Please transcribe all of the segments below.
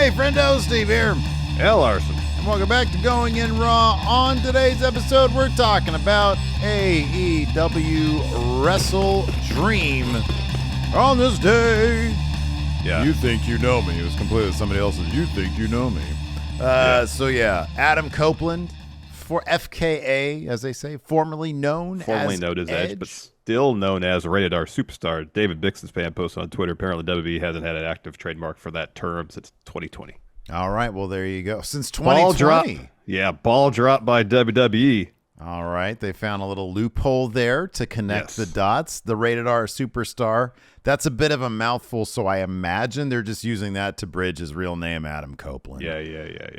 Hey, Friendo, Steve here. Hey, Larson. And welcome back to Going In Raw. On today's episode, we're talking about AEW WrestleDream. On this day, you think you know me. It was completely somebody else's. You think you know me. So yeah, Adam Copeland for FKA, as they say, formerly known as Edge, but still known as Rated R Superstar. David Bix's fan posted on Twitter. Apparently, WWE hasn't had an active trademark for that term since 2020. All right, well, there you go. Since 2020. Ball dropped by WWE. All right, they found a little loophole there to connect the dots. The Rated R Superstar. That's a bit of a mouthful, so I imagine they're just using that to bridge his real name, Adam Copeland.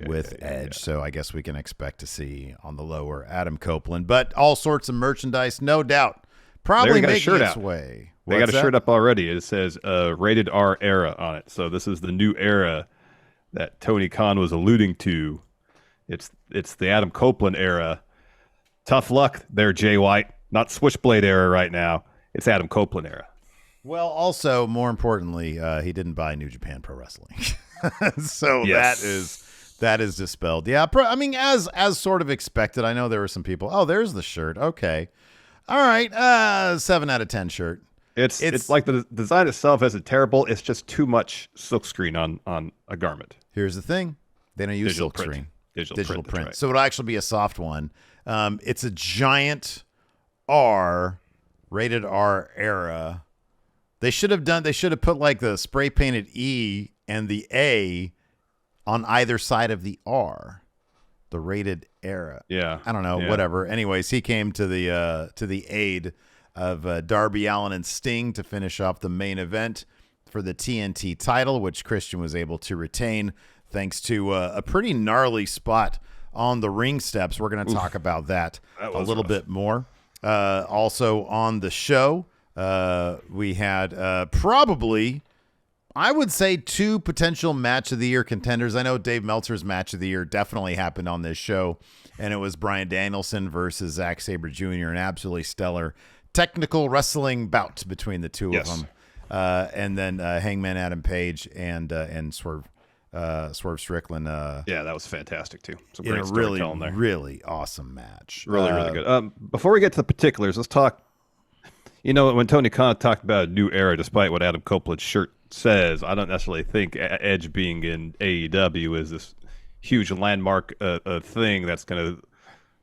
With Edge. So I guess we can expect to see on the lower Adam Copeland. But all sorts of merchandise, no doubt. Probably making its way. They got a shirt up already. It says Rated R Era on it. So this is the new era that Tony Khan was alluding to. It's the Adam Copeland era. Tough luck there, Jay White. Not Switchblade era right now. It's Adam Copeland era. Well, also, more importantly, he didn't buy New Japan Pro Wrestling. So that is dispelled. Yeah, I mean, as sort of expected. I know there were some people, oh, there's the shirt. Okay. All right. 7 out of 10 shirt. It's like the design itself isn't terrible. It's just too much silkscreen on a garment. Here's the thing. They don't use silkscreen. Digital print. Right. So it'll actually be a soft one. It's a giant R, Rated R era. They should have put like the spray painted E and the A on either side of the R, the Rated era. Yeah. I don't know, whatever. Anyways, he came to the aid of Darby Allin and Sting to finish off the main event for the TNT title, which Christian was able to retain thanks to a pretty gnarly spot on the ring steps. We're going to talk about that a little bit more. Also on the show, we had probably, I would say, 2 potential match of the year contenders. I know Dave Meltzer's match of the year definitely happened on this show, and it was Bryan Danielson versus Zack Sabre Jr., an absolutely stellar technical wrestling bout between the two of them. And then Hangman Adam Page and Swerve Strickland. That was fantastic too. Some in great a storytelling there. Really awesome match. Really good. Before we get to the particulars, let's talk. You know, when Tony Khan talked about a new era, despite what Adam Copeland's shirt says, I don't necessarily think Edge being in AEW is this huge landmark thing that's going to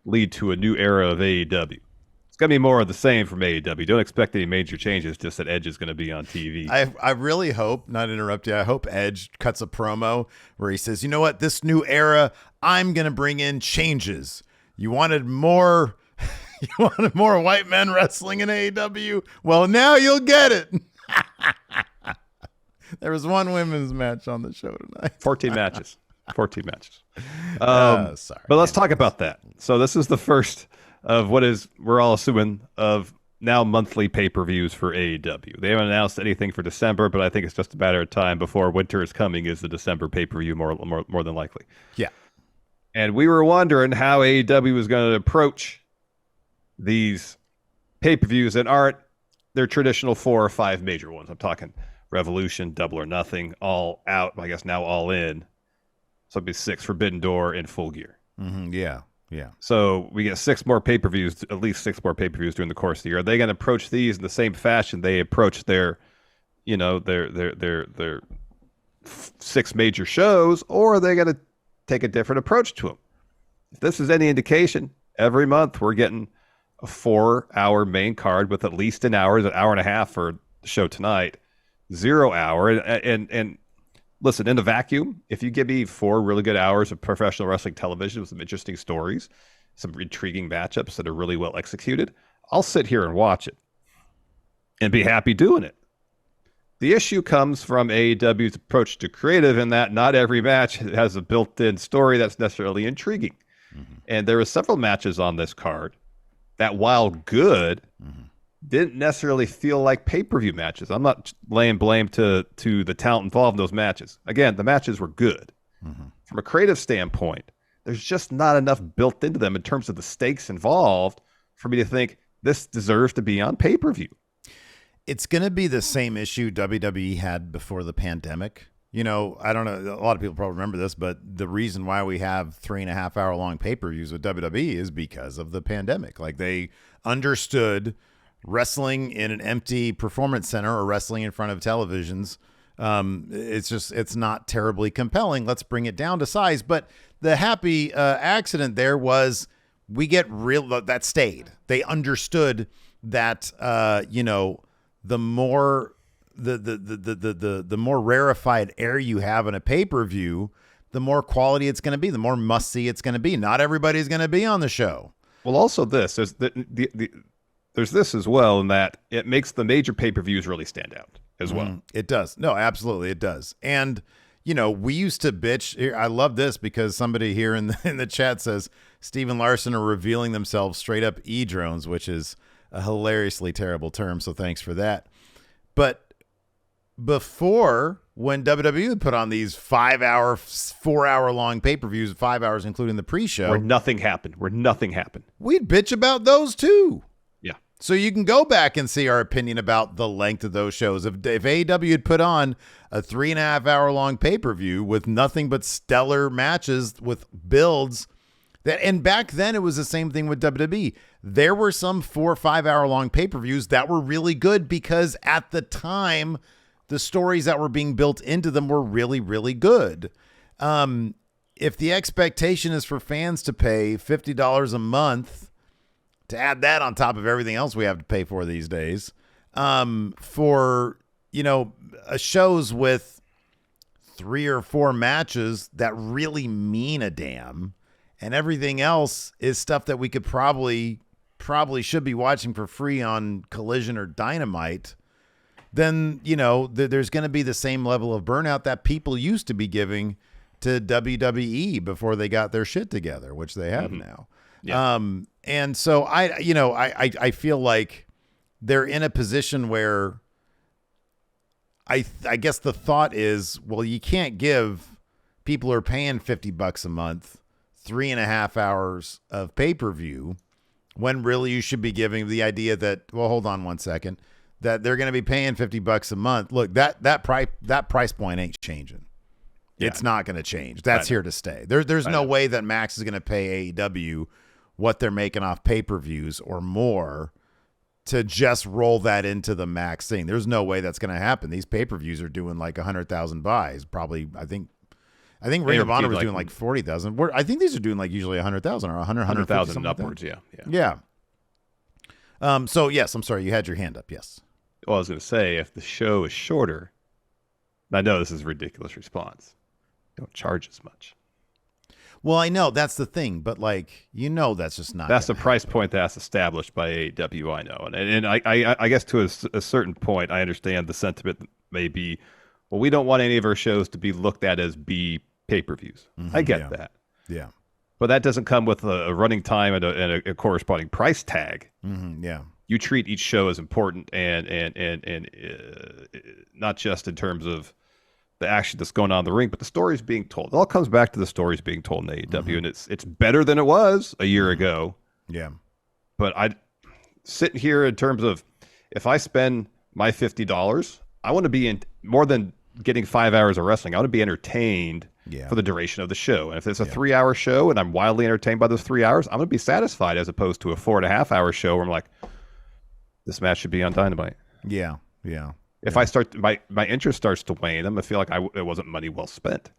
lead to a new era of AEW. It's going to be more of the same from AEW. Don't expect any major changes, just that Edge is going to be on TV. I really hope, not to interrupt you, I hope Edge cuts a promo where he says, you know what, this new era, I'm going to bring in changes. You wanted more white men wrestling in AEW? Well, now you'll get it. There was one women's match on the show tonight. 14 matches. Sorry. But let's talk about that. So this is the first of what is, we're all assuming, of now monthly pay-per-views for AEW. They haven't announced anything for December, but I think it's just a matter of time before winter is coming is the December pay-per-view more than likely. Yeah. And we were wondering how AEW was going to approach these pay-per-views that aren't their traditional 4 or 5 major ones. I'm talking Revolution, Double or Nothing, All Out, I guess now All In. So it'd be 6 Forbidden Door in Full Gear. Mm-hmm. Yeah. So we get 6 more pay-per-views, at least 6 more pay-per-views during the course of the year. Are they going to approach these in the same fashion they approach their 6 major shows, or are they going to take a different approach to them? If this is any indication, every month we're getting a 4-hour main card with at least an hour and a half for the show tonight, 0 hour. And listen, in a vacuum, if you give me 4 really good hours of professional wrestling television with some interesting stories, some intriguing matchups that are really well executed, I'll sit here and watch it and be happy doing it. The issue comes from AEW's approach to creative in that not every match has a built-in story that's necessarily intriguing. Mm-hmm. And there are several matches on this card that, while good, didn't necessarily feel like pay-per-view matches. I'm not laying blame to the talent involved in those matches. Again, the matches were good. Mm-hmm. From a creative standpoint, there's just not enough built into them in terms of the stakes involved for me to think this deserves to be on pay-per-view. It's going to be the same issue WWE had before the pandemic, I don't know. A lot of people probably remember this, but the reason why we have 3.5 hour long pay-per-views with WWE is because of the pandemic. Like, they understood wrestling in an empty performance center or wrestling in front of televisions. It's not terribly compelling. Let's bring it down to size. But the happy accident there was we get that stayed. They understood that, the more the more rarefied air you have in a pay-per-view, the more quality it's going to be, the more must-see it's going to be. Not everybody's going to be on the show. Well, also there's this as well, in that it makes the major pay-per-views really stand out as well. It does. No, absolutely it does. And, we used to bitch. I love this because somebody here in the chat says Steve and Larson are revealing themselves straight up E-drones, which is a hilariously terrible term, so thanks for that. But before, when WWE would put on these 5 hour, 4 hour long pay-per-views, 5 hours including the pre-show, where nothing happened, we'd bitch about those too. Yeah. So you can go back and see our opinion about the length of those shows. If AEW had put on a 3.5 hour long pay-per-view with nothing but stellar matches with builds, and back then it was the same thing with WWE. There were some 4 or 5 hour long pay-per-views that were really good because at the time, the stories that were being built into them were really, really good. If the expectation is for fans to pay $50 a month, to add that on top of everything else we have to pay for these days, for, shows with 3 or 4 matches that really mean a damn, and everything else is stuff that we could probably should be watching for free on Collision or Dynamite, then, there's going to be the same level of burnout that people used to be giving to WWE before they got their shit together, which they have now. Yeah. And so I feel like they're in a position where I guess the thought is, well, you can't give people who are paying $50 a month 3.5 hours of pay-per-view when really you should be giving the idea that, well, hold on one second, that they're going to be paying $50 a month. Look, that price point ain't changing. Yeah. It's not going to change. That's here to stay. There's no way that Max is going to pay AEW what they're making off pay-per-views or more to just roll that into the Max thing. There's no way that's going to happen. These pay-per-views are doing like 100,000 buys. Probably, I think Ring of Honor was doing like 40,000. I think these are doing like usually 100,000 or 100,000 upwards. Like Yeah. So yes, I'm sorry. You had your hand up. Yes. Well, I was going to say, if the show is shorter, I know this is a ridiculous response, don't charge as much. Well, I know that's the thing, but that's just not. That's the price point that's established by AEW. I know, and I guess to a certain point, I understand the sentiment may be, well, we don't want any of our shows to be looked at as B pay-per-views. I get that. Yeah. But that doesn't come with a running time and a corresponding price tag. Yeah. You treat each show as important and not just in terms of the action that's going on in the ring, but the stories being told. It all comes back to the stories being told in AEW, and it's better than it was a year ago. Yeah. But I sitting here in terms of, if I spend my $50, I want to be in more than getting 5 hours of wrestling. I want to be entertained for the duration of the show. And if it's a 3 hour show and I'm wildly entertained by those 3 hours, I'm going to be satisfied, as opposed to a 4.5 hour show where I'm like, this match should be on Dynamite. Yeah. If I start, my interest starts to wane, I'm going to feel like it wasn't money well spent.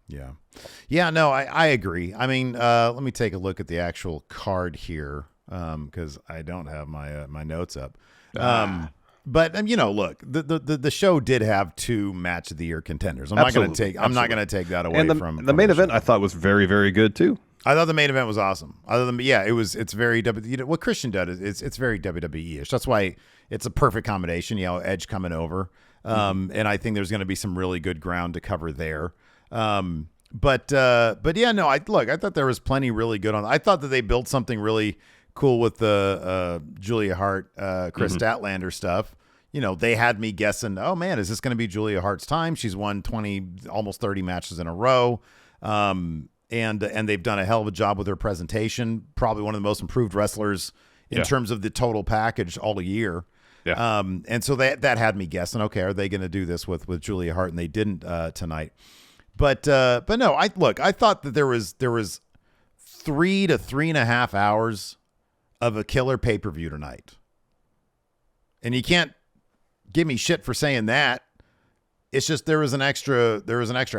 Yeah, no, I agree. I mean, let me take a look at the actual card here, because I don't have my notes up. But look, the show did have 2 match of the year contenders. I'm not going to take that away from the main event. I thought was very, very good too. I thought the main event was awesome. It's very what Christian does is it's very WWE-ish. That's why it's a perfect combination. Edge coming over, and I think there's going to be some really good ground to cover there. But yeah, no, I thought there was plenty really good on. I thought that they built something really cool with the Julia Hart, Chris Statlander stuff. They had me guessing, oh man, is this going to be Julia Hart's time? She's won 20, almost 30 matches in a row. And they've done a hell of a job with her presentation. Probably one of the most improved wrestlers in terms of the total package all year. Yeah. And so that had me guessing, okay, are they going to do this with Julia Hart? And they didn't tonight. But no, I thought that there was 3 to 3.5 hours of a killer pay-per-view tonight. And you can't give me shit for saying that. It's just there was an extra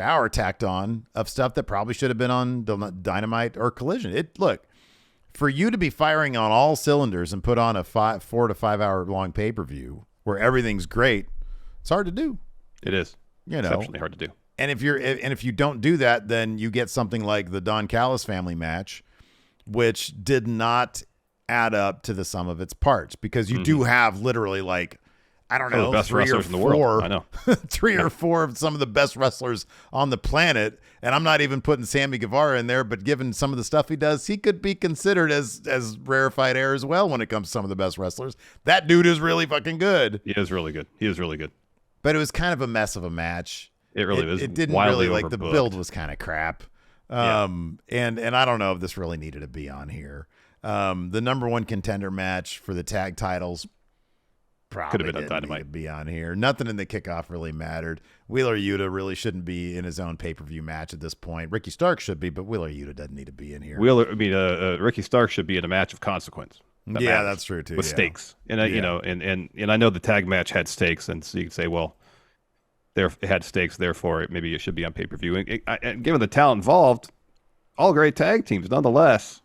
hour tacked on of stuff that probably should have been on Dynamite or Collision. For you to be firing on all cylinders and put on a 4 to 5 hour long pay-per-view where everything's great, it's hard to do. It is. Exceptionally hard to do. And if you don't do that, then you get something like the Don Callis family match, which did not add up to the sum of its parts, because you do have literally like, I don't know, the best wrestlers in the world. I know. 3 or 4 of some of the best wrestlers on the planet. And I'm not even putting Sammy Guevara in there, but given some of the stuff he does, he could be considered as rarefied air as well when it comes to some of the best wrestlers. That dude is really fucking good. He is really good. But it was kind of a mess of a match. It really was. It didn't wildly really, overbooked. the build was kind of crap. And I don't know if this really needed to be on here. The number 1 contender match for the tag titles probably could have been on didn't need to be on here. Nothing in the kickoff really mattered. Wheeler Yuta really shouldn't be in his own pay-per-view match at this point. Ricky Stark should be, but Wheeler Yuta doesn't need to be in here. Ricky Stark should be in a match of consequence. That's true too. With stakes, and and I know the tag match had stakes, and so you can say, well, it had stakes, therefore maybe it should be on pay-per-view. And given the talent involved, all great tag teams, nonetheless.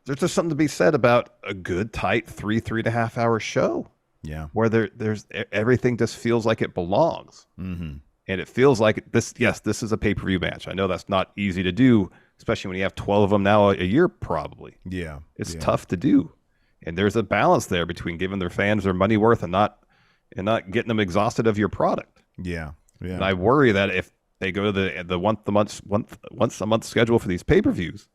There's just something to be said about a good, tight 3.5 hour show. Yeah. Where there's everything just feels like it belongs. Mm-hmm. And it feels like this is a pay-per-view match. I know that's not easy to do, especially when you have 12 of them now a year, probably. Yeah. It's tough to do. And there's a balance there between giving their fans their money worth and not getting them exhausted of your product. Yeah. Yeah. And I worry that if they go to the once a month schedule for these pay-per-views,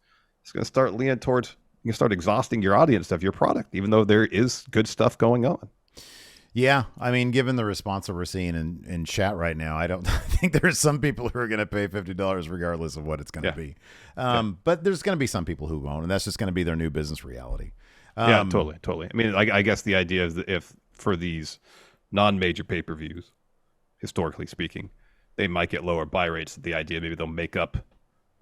it's going to start leaning towards, you start exhausting your audience of your product, even though there is good stuff going on. Yeah, I mean, given the response that we're seeing in chat right now, I don't think there's some people who are going to pay $50 regardless of what it's going to be. But there's going to be some people who won't, and that's just going to be their new business reality. Yeah, totally. I mean, I guess the idea is that if for these non-major pay-per-views, historically speaking, they might get lower buy rates. The idea maybe they'll make up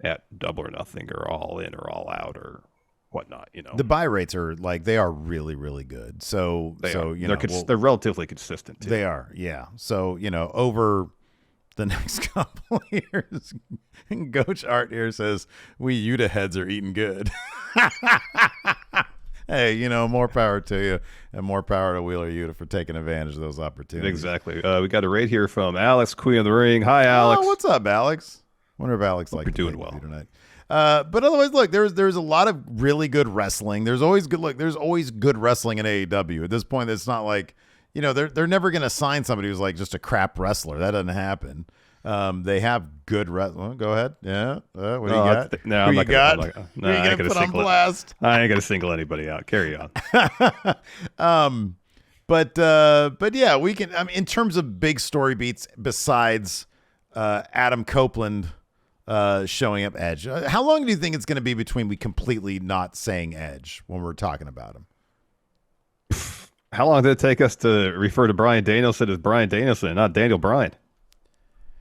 at Double or Nothing or All In or All Out or whatnot, The buy rates are they are really, really good. So they're relatively consistent too. They are, yeah. So, over the next couple years, Coach Art here says, we Yuta heads are eating good. Hey, more power to you, and more power to Wheeler Yuta for taking advantage of those opportunities. Exactly. We got a raid here from Alex, Queen of the Ring. Hi, Alex. Oh, what's up, Alex? Wonder if Alex likes doing well tonight. But otherwise, look, there's a lot of really good wrestling. There's always good wrestling in AEW. At this point, it's not like, they're never going to sign somebody who's like just a crap wrestler. That doesn't happen. They have good wrestling. Go ahead. Yeah. What do you got? I'm not going to put on blast. I ain't going to single anybody out. Carry on. But yeah, we can. I mean, in terms of big story beats, besides Adam Copeland showing up Edge, how long do you think it's going to be between we completely not saying Edge when we're talking about him? How long did it take us to refer to Bryan Danielson as Bryan Danielson, not Daniel Bryan?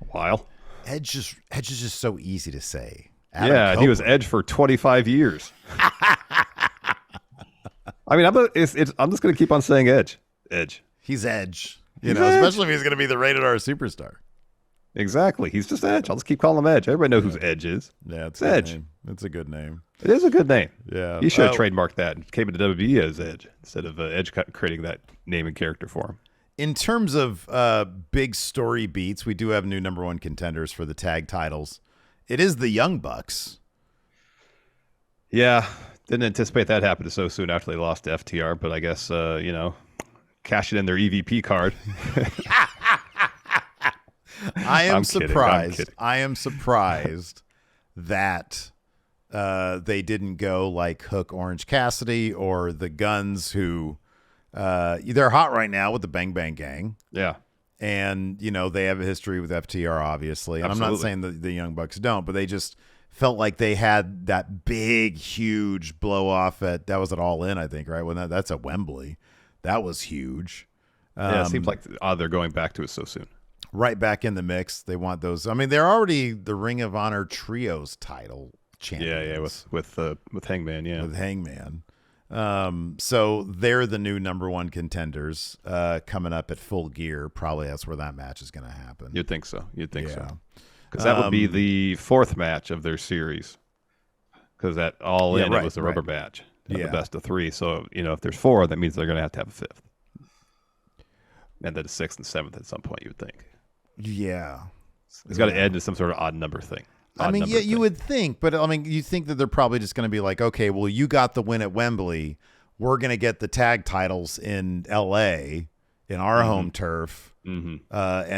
A while. Edge is just so easy to say. Adam Copeland. He was Edge for 25 years. I mean, I'm just going to keep on saying Edge. He's Edge. Especially if he's going to be the rated R superstar. Exactly. He's just Edge. I'll just keep calling him Edge. Everybody knows who's Edge is. Yeah, it's Edge. Name. It's a good name. It is a good name. Yeah. He should have trademarked that and came into WWE as Edge instead of Edge creating that name and character for him. In terms of big story beats, we do have new number 1 contenders for the tag titles. It is the Young Bucks. Yeah. Didn't anticipate that happened so soon after they lost to FTR, but I guess, cashing in their EVP card. I'm surprised. I am surprised that they didn't go like Hook Orange Cassidy or the Guns, who they're hot right now with the Bang Bang Gang. Yeah. And, they have a history with FTR, obviously. And I'm not saying that the Young Bucks don't, but they just felt like they had that big, huge blow off that was at All In, I think, right? When that's at Wembley. That was huge. Yeah, it seems like they're going back to it so soon. Right back in the mix. They want those. I mean, they're already the Ring of Honor Trios title champions. Yeah, with Hangman, yeah. With Hangman. So they're the new number one contenders coming up at Full Gear. Probably that's where that match is going to happen. You'd think so. Because that would be the fourth match of their series. Because that it was the rubber match. The best of three. So, if there's four, that means they're going to have a fifth. And then a sixth and seventh at some point, you would think. Yeah. It's got to end to some sort of odd number thing. You would think, but you think that they're probably just going to be like, okay, well, you got the win at Wembley. We're going to get the tag titles in LA in our home turf. And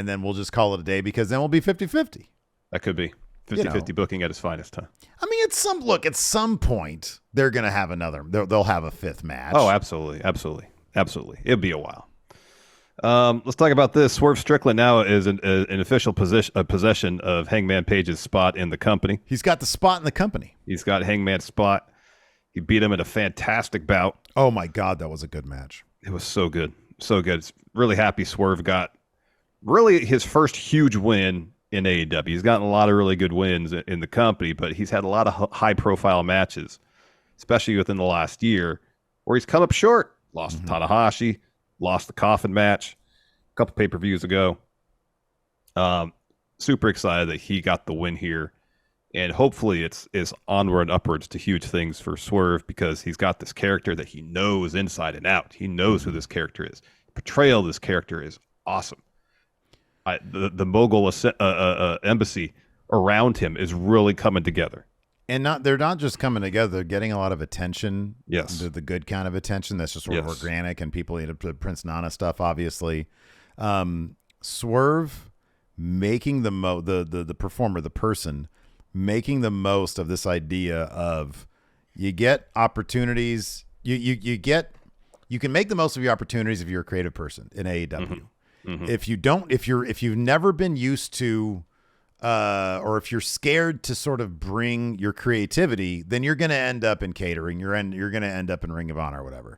then we'll just call it a day because then we'll be 50-50. That could be 50-50 booking at its finest, huh? I mean, at some point they're going to have they'll have a fifth match. Oh, absolutely. It'll be a while. Let's talk about this. Swerve Strickland now is an official possession of Hangman Page's spot in the company. He's got the spot in the company. He's got Hangman's spot. He beat him in a fantastic bout. Oh, my God. That was a good match. It was so good. So good. Really happy Swerve got really his first huge win in AEW. He's gotten a lot of really good wins in the company, but he's had a lot of high-profile matches, especially within the last year, where he's come up short. Lost to Tanahashi. Lost the coffin match a couple pay-per-views ago. Super excited that he got the win here. And hopefully it's onward and upwards to huge things for Swerve because he's got this character that he knows inside and out. He knows who this character is. The portrayal of this character is awesome. The Mogul embassy around him is really coming together. And they're not just coming together; they're getting a lot of attention. Yes, the good kind of attention. That's just sort of organic, and people eat up the Prince Nana stuff. Obviously, Swerve making the performer, the person, making the most of this idea of you get opportunities. You can make the most of your opportunities if you're a creative person in AEW. If you've never been used to. Or if you're scared to sort of bring your creativity, then you're going to end up in catering. You're going to end up in Ring of Honor or whatever.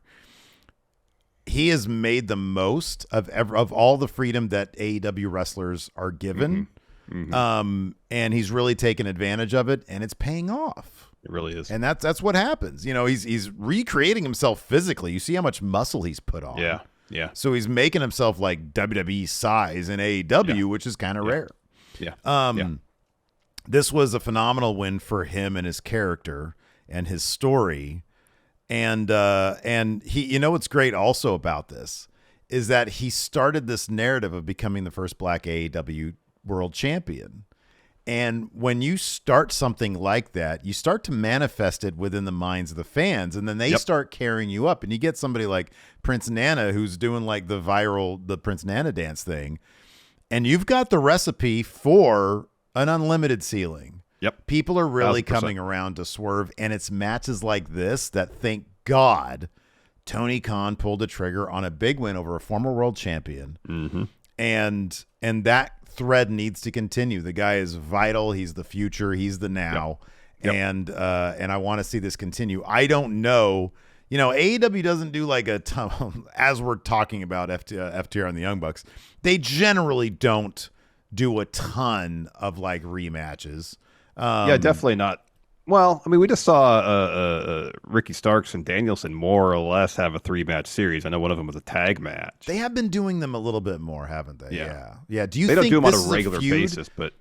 He has made the most of all the freedom that AEW wrestlers are given. And he's really taken advantage of it, and it's paying off. It really is. And that's what happens. He's recreating himself physically. You see how much muscle he's put on. Yeah. So he's making himself like WWE size in AEW, which is kind of rare. This was a phenomenal win for him and his character and his story. And he, what's great also about this is that he started this narrative of becoming the first black AEW world champion. And when you start something like that, you start to manifest it within the minds of the fans, and then they start carrying you up. And you get somebody like Prince Nana who's doing like the Prince Nana dance thing. And you've got the recipe for an unlimited ceiling. Yep. People are really 1,000%. Coming around to Swerve, and it's matches like this that, thank God, Tony Khan pulled the trigger on a big win over a former world champion. And that thread needs to continue. The guy is vital. He's the future. He's the now. And I want to see this continue. I don't know. AEW doesn't do like a ton, as we're talking about FTR and the Young Bucks, they generally don't do a ton of like rematches. Definitely not. Well, I mean, we just saw Ricky Starks and Danielson more or less have a 3-match series. I know one of them was a tag match. They have been doing them a little bit more, haven't they? Yeah. Do you they think don't do them on this a regular basis, but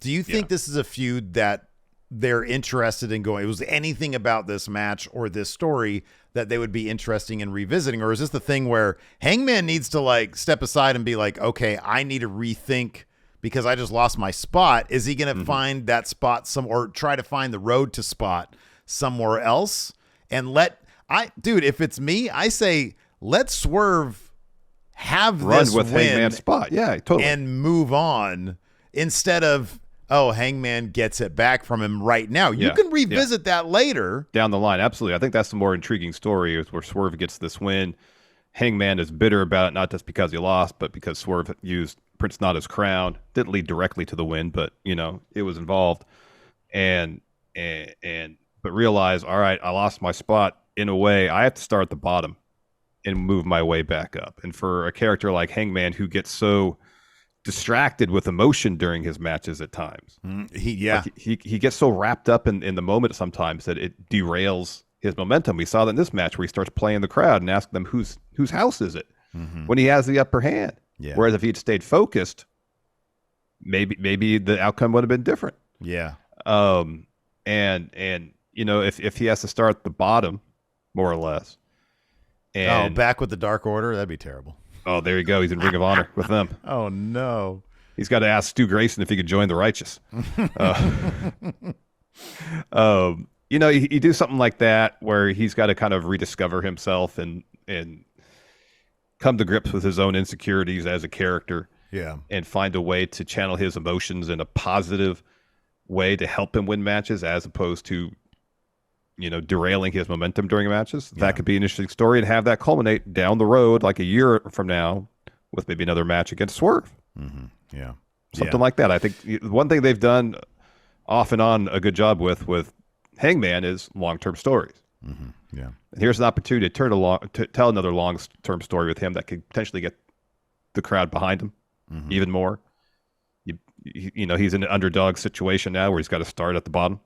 do you think this is a feud that they're interested in going? Was anything about this match or this story that they would be interested in revisiting? Or is this the thing where Hangman needs to like step aside and be like, okay, I need to rethink because I just lost my spot? Is he going to find that spot or try to find the road to spot somewhere else? And if it's me, I say, let Swerve have this with win Hangman's spot. Yeah, totally. And move on instead of, Hangman gets it back from him right now. You can revisit that later. Down the line, absolutely. I think that's the more intriguing story is where Swerve gets this win. Hangman is bitter about it, not just because he lost, but because Swerve used Prince Nana's crown. Didn't lead directly to the win, but, it was involved. But realize, all right, I lost my spot. In a way, I have to start at the bottom and move my way back up. And for a character like Hangman, who gets so distracted with emotion during his matches at times, he gets so wrapped up in the moment sometimes that it derails his momentum. We saw that in this match where he starts playing the crowd and asking them whose house is it when he has the upper hand. Yeah. Whereas if he'd stayed focused, maybe the outcome would have been different. Yeah. And you know, if he has to start at the bottom, more or less. And back with the Dark Order, that'd be terrible. Oh, there you go. He's in Ring of Honor with them. Oh no. He's got to ask Stu Grayson if he could join the Righteous. You know, you do something like that where he's got to kind of rediscover himself and come to grips with his own insecurities as a character. Yeah. And find a way to channel his emotions in a positive way to help him win matches, as opposed to, you know, derailing his momentum during matches. Yeah. That could be an interesting story, and have that culminate down the road, like a year from now, with maybe another match against Swerve. Yeah. Something like that. I think one thing they've done off and on a good job with Hangman is long-term stories. Yeah. And here's an opportunity to tell another long-term story with him that could potentially get the crowd behind him even more. You know, he's in an underdog situation now where he's got to start at the bottom,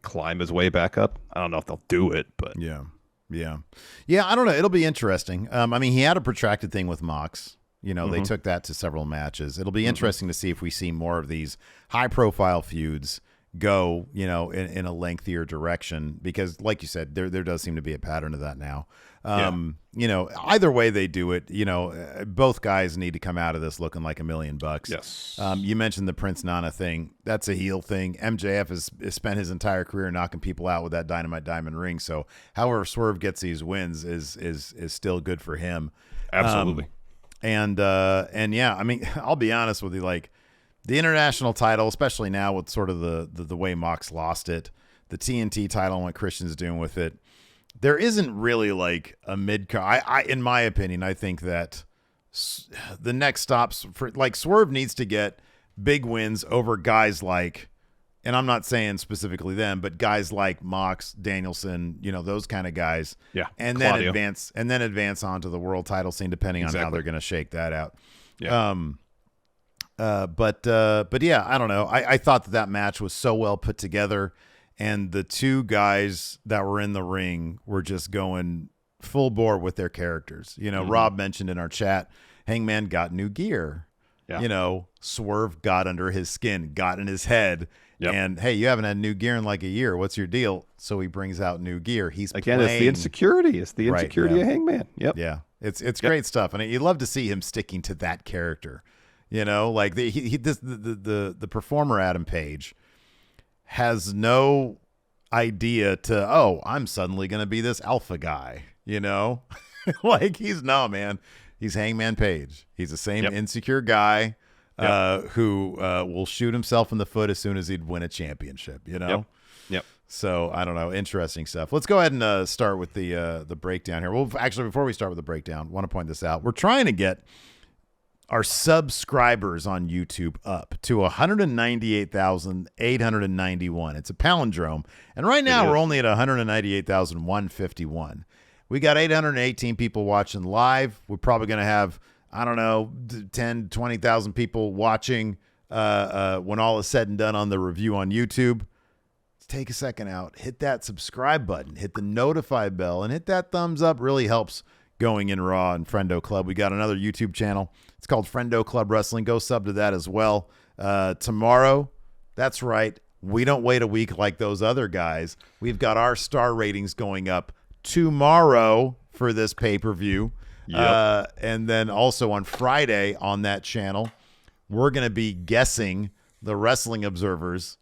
climb his way back up. I don't know if they'll do it, but yeah. I don't know. It'll be interesting. I mean, he had a protracted thing with Mox. You know, they took that to several matches. It'll be interesting to see if we see more of these high-profile feuds go, you know, in a lengthier direction, because like you said, there does seem to be a pattern of that now. You know, either way they do it, you know, both guys need to come out of this looking like $1 million. Yes. You mentioned the Prince Nana thing. That's a heel thing. MJF has spent his entire career knocking people out with that Dynamite Diamond ring. So however Swerve gets these wins is still good for him. Absolutely. And yeah, I mean, I'll be honest with you, like, the international title, especially now with sort of the way Mox lost it, the TNT title and what Christian's doing with it, there isn't really like a mid-card. I in my opinion, I think that the next stops for, like, Swerve needs to get big wins over guys like, and I'm not saying specifically them, but guys like Mox, Danielson, you know, those kind of guys. Yeah. And Claudio. then advance onto the world title scene, depending on how they're going to shake that out. Yeah. But yeah, I don't know. I thought that match was so well put together, and the two guys that were in the ring were just going full bore with their characters. You know, Rob mentioned in our chat, Hangman got new gear. Yeah. You know, Swerve got under his skin, got in his head. Yep. And hey, you haven't had new gear in like a year. What's your deal? So he brings out new gear. He's again, playing. it's the insecurity. It's the insecurity of Hangman. Yep. Yeah. It's great stuff, and you love to see him sticking to that character. You know, like the performer Adam Page has no idea to, I'm suddenly going to be this alpha guy, you know? Like, he's Hangman Page. He's the same insecure guy who will shoot himself in the foot as soon as he'd win a championship, you know? Yep. So, I don't know. Interesting stuff. Let's go ahead and start with the breakdown here. Well, actually, before we start with the breakdown, I want to point this out. We're trying to get our subscribers on YouTube up to 198,891. It's a palindrome. And right now we're only at 198,151. We got 818 people watching live. We're probably going to have, I don't know, 10, 20,000 people watching when all is said and done on the review on YouTube. Take a second out, hit that subscribe button, hit the notify bell, and hit that thumbs up. Really helps going in Raw and Friendo Club. We got another YouTube channel. It's called Friendo Club Wrestling. Go sub to that as well. Tomorrow, that's right, we don't wait a week like those other guys. We've got our star ratings going up tomorrow for this pay-per-view. Yep. And then also on Friday on that channel, we're going to be guessing the Wrestling Observer's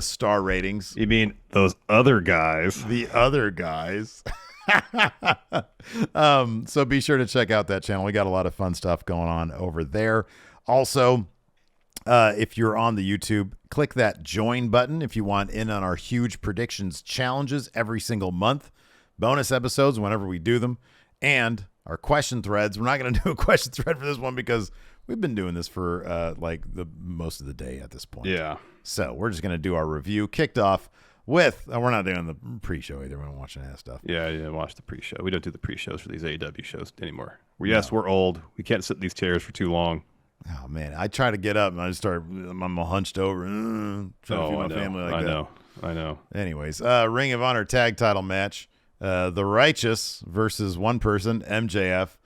star ratings. You mean those other guys? The other guys. So be sure to check out that channel. We got a lot of fun stuff going on over there. Also, if you're on the YouTube, click that join button if you want in on our huge predictions challenges every single month, bonus episodes whenever we do them, and our question threads. We're not going to do a question thread for this one because we've been doing this for like the most of the day at this point. Yeah. So we're just going to do our review, kicked off with we're not doing the pre-show either. We're not watching that stuff. Yeah, watch the pre-show. We don't do the pre-shows for these AEW shows anymore. Yes, we're old. We can't sit in these chairs for too long. Oh man, I try to get up and I just start. I'm hunched over. Trying to feed my family like that. I know. Anyways, Ring of Honor tag title match. The Righteous versus one person, MJF.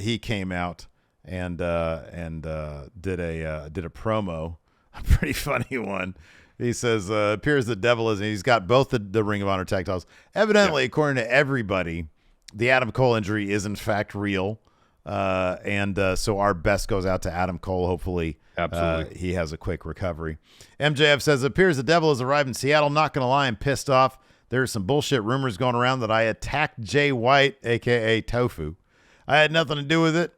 He came out and did a promo, a pretty funny one. He says, appears the devil is, and he's got both the Ring of Honor tag titles. Evidently, according to everybody, the Adam Cole injury is in fact real. So our best goes out to Adam Cole. Hopefully, absolutely, he has a quick recovery. MJF says, appears the devil has arrived in Seattle. Not going to lie, I'm pissed off. There's some bullshit rumors going around that I attacked Jay White, a.k.a. Tofu. I had nothing to do with it.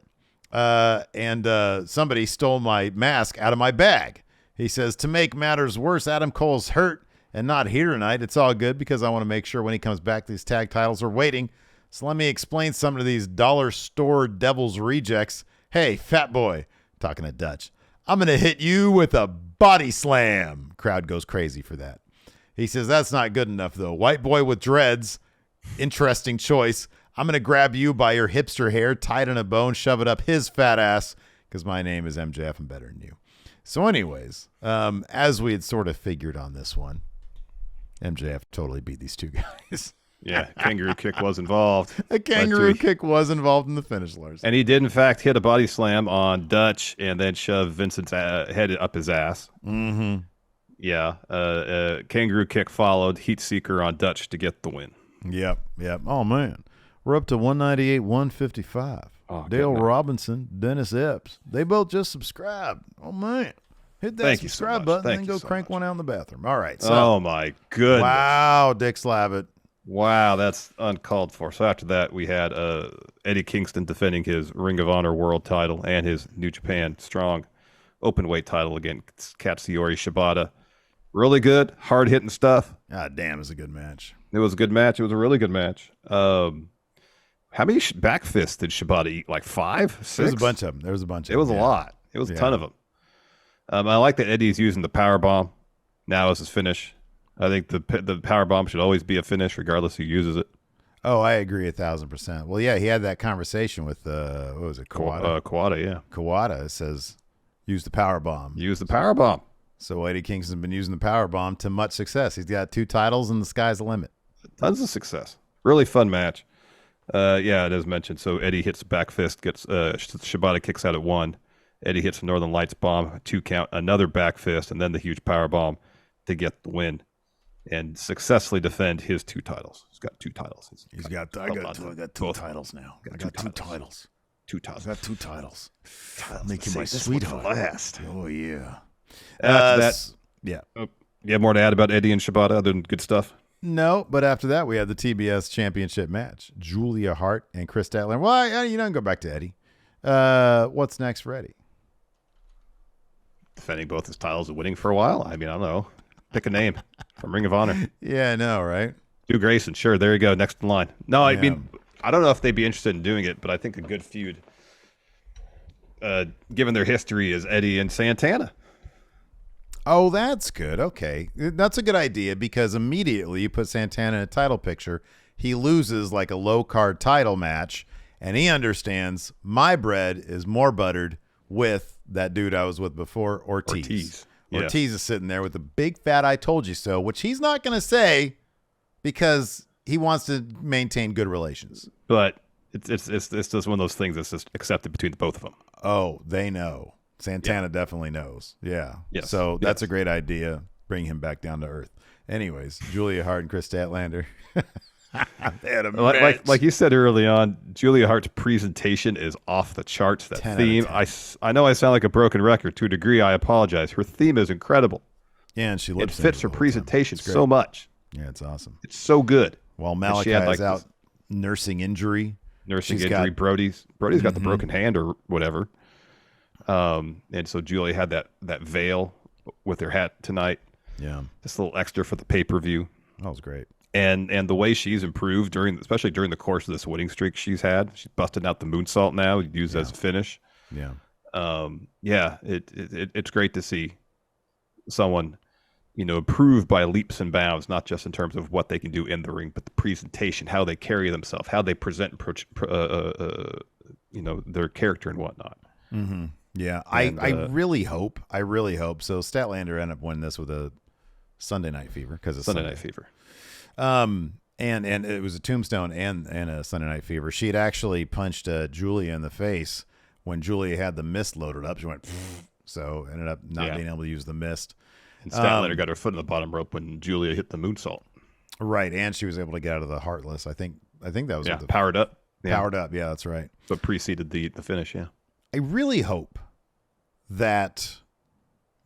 And somebody stole my mask out of my bag. He says, to make matters worse, Adam Cole's hurt and not here tonight. It's all good because I want to make sure when he comes back, these tag titles are waiting. So let me explain some of these dollar store devil's rejects. Hey, fat boy, talking to Dutch, I'm going to hit you with a body slam. Crowd goes crazy for that. He says, that's not good enough, though. White boy with dreads, interesting choice. I'm going to grab you by your hipster hair, tied in a bone, shove it up his fat ass, because my name is MJF and better than you. So anyways, as we had sort of figured on this one, MJF totally beat these two guys. Yeah, kangaroo kick was involved. A kangaroo kick was involved in the finish, Larson. And he did, in fact, hit a body slam on Dutch and then shove Vincent's head up his ass. Mm-hmm. Yeah, kangaroo kick followed, heat seeker on Dutch to get the win. Yep. Oh, man. We're up to 198, 155. Oh, Dale Robinson, Dennis Epps. They both just subscribed. Oh, man. Hit that subscribe button and then go crank one out in the bathroom. All right. So, oh, my goodness. Wow, Dick Slavitt. Wow, that's uncalled for. So after that, we had Eddie Kingston defending his Ring of Honor world title and his New Japan Strong Openweight title against Katsuyori Shibata. Really good, hard-hitting stuff. God damn, it was a good match. It was a good match. It was a really good match. How many back fists did Shibata eat? Like 5, 6? There was a bunch of them. It was a lot. It was a ton of them. I like that Eddie's using the power bomb now as his finish. I think the power bomb should always be a finish, regardless who uses it. Oh, I agree 1,000%. Well, yeah, he had that conversation with what was it, Kawada? Kawada, yeah. Kawada says, use the power bomb. Use the power bomb. So Eddie Kingston's been using the power bomb to much success. He's got 2 titles, and the sky's the limit. Tons of success. Really fun match. Yeah, it is mentioned. So Eddie hits the back fist, gets Shibata kicks out at 1. Eddie hits a Northern Lights bomb, 2 count, another back fist, and then the huge power bomb to get the win and successfully defend his 2 titles. He's got 2 titles. I got 2 titles now. I got 2 titles. 2 titles. I got 2 titles. Making my sweetheart last. Oh, yeah. After that, yeah. You have more to add about Eddie and Shibata other than good stuff? No, but after that, we had the TBS Championship match. Julia Hart and Chris Statler. Well, you don't go back to Eddie. What's next for Eddie? Defending both his titles and winning for a while? I mean, I don't know. Pick a name from Ring of Honor. Yeah, I know, right? Stu Grayson. Sure, there you go. Next in line. No, I mean, I don't know if they'd be interested in doing it, but I think a good feud, given their history, is Eddie and Santana. Oh, that's good. Okay. That's a good idea because immediately you put Santana in a title picture. He loses like a low-card title match, and he understands my bread is more buttered with that dude I was with before, Ortiz. Ortiz is sitting there with a big fat I told you so, which he's not going to say because he wants to maintain good relations. But it's just one of those things that's just accepted between the both of them. Oh, they know. Santana definitely knows. Yeah. Yes. So that's a great idea. Bring him back down to earth. Anyways, Julia Hart and Chris Statlander. They had a match. Like you said early on, Julia Hart's presentation is off the charts. That theme, I know I sound like a broken record. To a degree, I apologize. Her theme is incredible. Yeah, and she it fits her presentation so much. Yeah, it's awesome. It's so good. While Malachi is out nursing injury. Brody's got the broken hand or whatever. And so Julia had that veil with her hat tonight. Yeah, just a little extra for the pay-per-view. That was great. And the way she's improved especially during the course of this winning streak she's had. She's busting out the moonsault now, used as a finish. Yeah. It's great to see someone improve by leaps and bounds, not just in terms of what they can do in the ring, but the presentation, how they carry themselves, how they present, their character and whatnot. Mm-hmm. Yeah, and, I really hope. So Statlander ended up winning this with a Sunday Night Fever because it's Sunday Night Fever. And it was a Tombstone and a Sunday Night Fever. She had actually punched Julia in the face when Julia had the mist loaded up. She went, so ended up not being able to use the mist. And Statlander got her foot in the bottom rope when Julia hit the moonsault. Right, and she was able to get out of the Heartless. I think that was powered up. Yeah. Powered up, yeah, that's right. But preceded the finish, yeah. I really hope that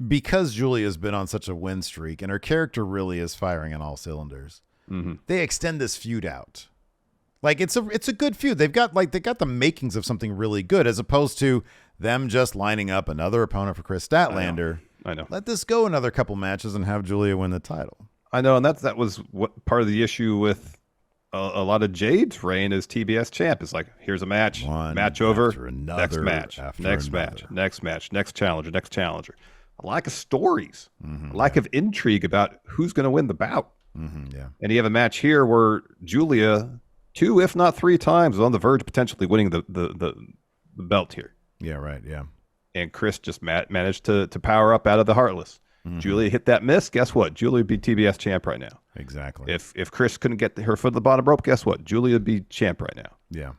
because Julia's been on such a win streak and her character really is firing on all cylinders, they extend this feud out. Like it's a good feud. They got the makings of something really good, as opposed to them just lining up another opponent for Chris Statlander. I know. Let this go another couple matches and have Julia win the title. I know, and that was what part of the issue with a lot of Jade's reign as TBS champ. Is like, here's a match, match over, next match, next challenger. A lack of stories, a lack of intrigue about who's going to win the bout. Yeah. And you have a match here where Julia, 2 if not 3 times, is on the verge of potentially winning the belt here. Yeah, right, yeah. And Chris just managed to power up out of the Heartless. Julia hit that miss. Guess what? Julia would be TBS champ right now. Exactly. If Chris couldn't get her foot at the bottom rope, guess what? Julia would be champ right now. Yeah.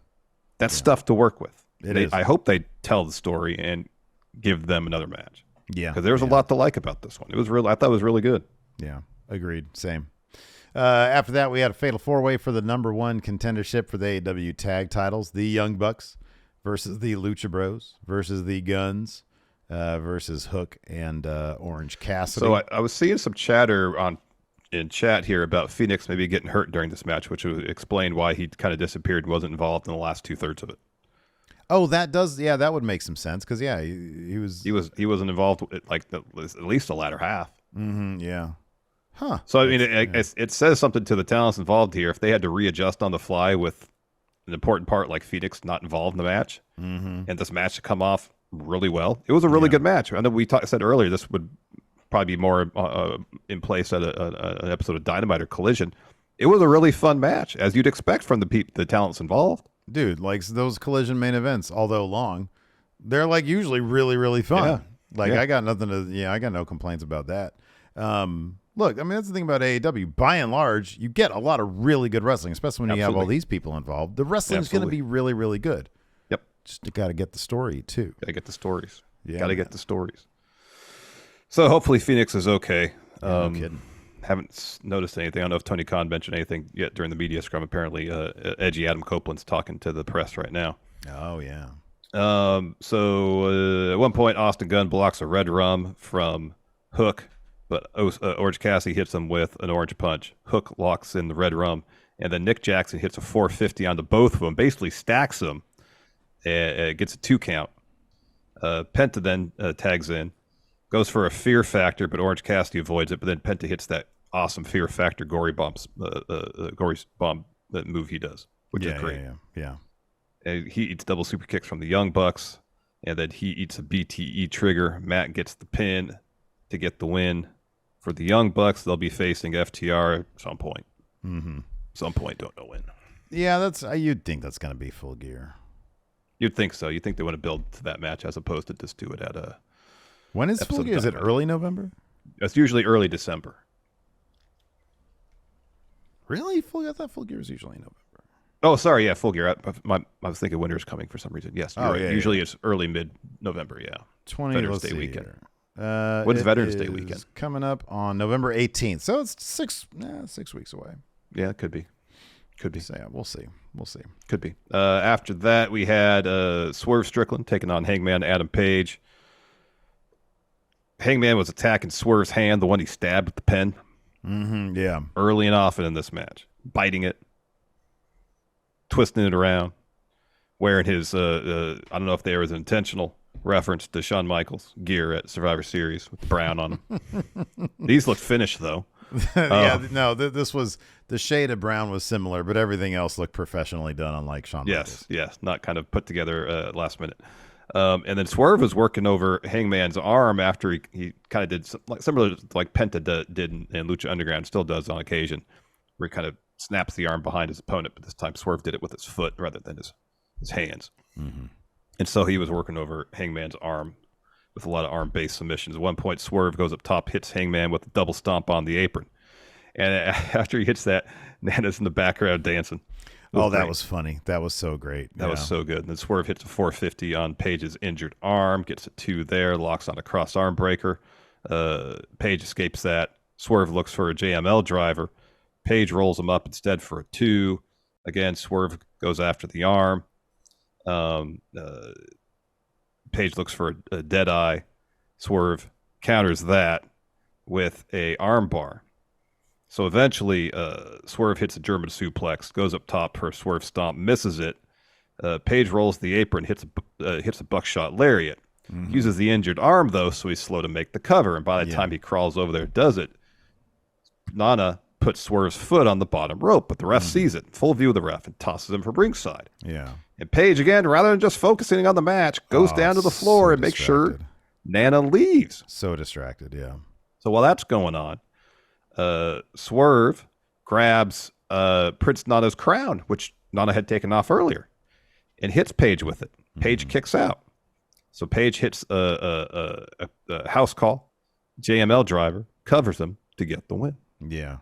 That's stuff to work with. It is. I hope they tell the story and give them another match. Yeah. Because there's a lot to like about this one. I thought it was really good. Yeah. Agreed. Same. After that, we had a fatal 4-way for the number 1 contendership for the AEW tag titles. The Young Bucks versus the Lucha Bros versus the Guns versus Hook and Orange Cassidy. So I was seeing some chatter in chat here about Phoenix maybe getting hurt during this match, which would explain why he kind of disappeared and wasn't involved in the last 2/3 of it. Oh, that would make some sense because he wasn't involved like at least the latter half. Yeah. Huh. So I mean, it says something to the talents involved here. If they had to readjust on the fly with an important part like Phoenix not involved in the match, and this match to come off really well, it was a really good match. I know we said earlier this would probably be more in place at an episode of Dynamite or Collision. It was a really fun match, as you'd expect from the talents involved. Dude, like those Collision main events, although long, they're like usually really, really fun. I got I got no complaints about that. Look, I mean, that's the thing about AEW. By and large, you get a lot of really good wrestling, especially when you have all these people involved. The wrestling's going to be really, really good. Yep. Just got to get the story, too. Got to get the stories. Yeah, got to get the stories. So hopefully Phoenix is okay. No kidding. Haven't noticed anything. I don't know if Tony Khan mentioned anything yet during the media scrum. Apparently, edgy Adam Copeland's talking to the press right now. Oh, yeah. So at one point, Austin Gunn blocks a red rum from Hook, but Orange Cassidy hits him with an orange punch. Hook locks in the red rum, and then Nick Jackson hits a 450 onto both of them, basically stacks them, and gets a 2 count. Penta then tags in, goes for a fear factor, but Orange Cassidy avoids it, but then Penta hits that awesome fear factor gory bomb that move he does, which is great. Yeah. And he eats double super kicks from the Young Bucks, and then he eats a BTE trigger. Matt gets the pin to get the win. For the Young Bucks, they'll be facing FTR at some point. Some point, don't know when. Yeah, you'd think that's going to be Full Gear. You'd think so. You think they want to build to that match as opposed to just do it at a. When is Full Gear? Is it early November? It's usually early December. Really? I thought Full Gear is usually November. Oh, sorry. Yeah, Full Gear. I was thinking winter's coming for some reason. Yes. Usually it's early mid-November. Yeah. Veterans Day weekend. When's Veterans Day weekend? Coming up on November 18th. So it's 6 weeks away. Yeah, it could be. So yeah, we'll see. Could be. After that, we had Swerve Strickland taking on Hangman Adam Page. Hangman was attacking Swerve's hand, the one he stabbed with the pen. Yeah. Early and often in this match. Biting it. Twisting it around. Wearing his, I don't know if there was an intentional reference to Shawn Michaels gear at Survivor Series with the brown on them. These look finished, though. This was, the shade of brown was similar, but everything else looked professionally done, unlike Shawn Michaels. Yes, not kind of put together last minute. And then Swerve was working over Hangman's arm after he kind of did similar like Penta did in Lucha Underground, still does on occasion, where he kind of snaps the arm behind his opponent, but this time Swerve did it with his foot rather than his hands. Mm-hmm. And so he was working over Hangman's arm with a lot of arm-based submissions. At one point, Swerve goes up top, hits Hangman with a double stomp on the apron. And after he hits that, Nana's in the background dancing. Oh, that was funny. That was so great. That was so good. And then Swerve hits a 450 on Page's injured arm, gets a 2 there, locks on a cross arm breaker. Page escapes that. Swerve looks for a JML driver. Page rolls him up instead for a 2. Again, Swerve goes after the arm. Page looks for a dead eye. Swerve counters that with a arm bar. So eventually, Swerve hits a German suplex, goes up top for a Swerve stomp, misses it. Page rolls the apron, hits a buckshot lariat. Mm-hmm. Uses the injured arm, though, so he's slow to make the cover. And by the time he crawls over there and does it, Nana puts Swerve's foot on the bottom rope, but the ref sees it, full view of the ref, and tosses him for ringside. Yeah. And Page, again, rather than just focusing on the match, goes down to the floor and makes sure Nana leaves. So distracted, yeah. So while that's going on, Swerve grabs Prince Nana's crown, which Nana had taken off earlier, and hits Page with it. Page kicks out. So Page hits a house call. JML driver covers him to get the win. Yeah.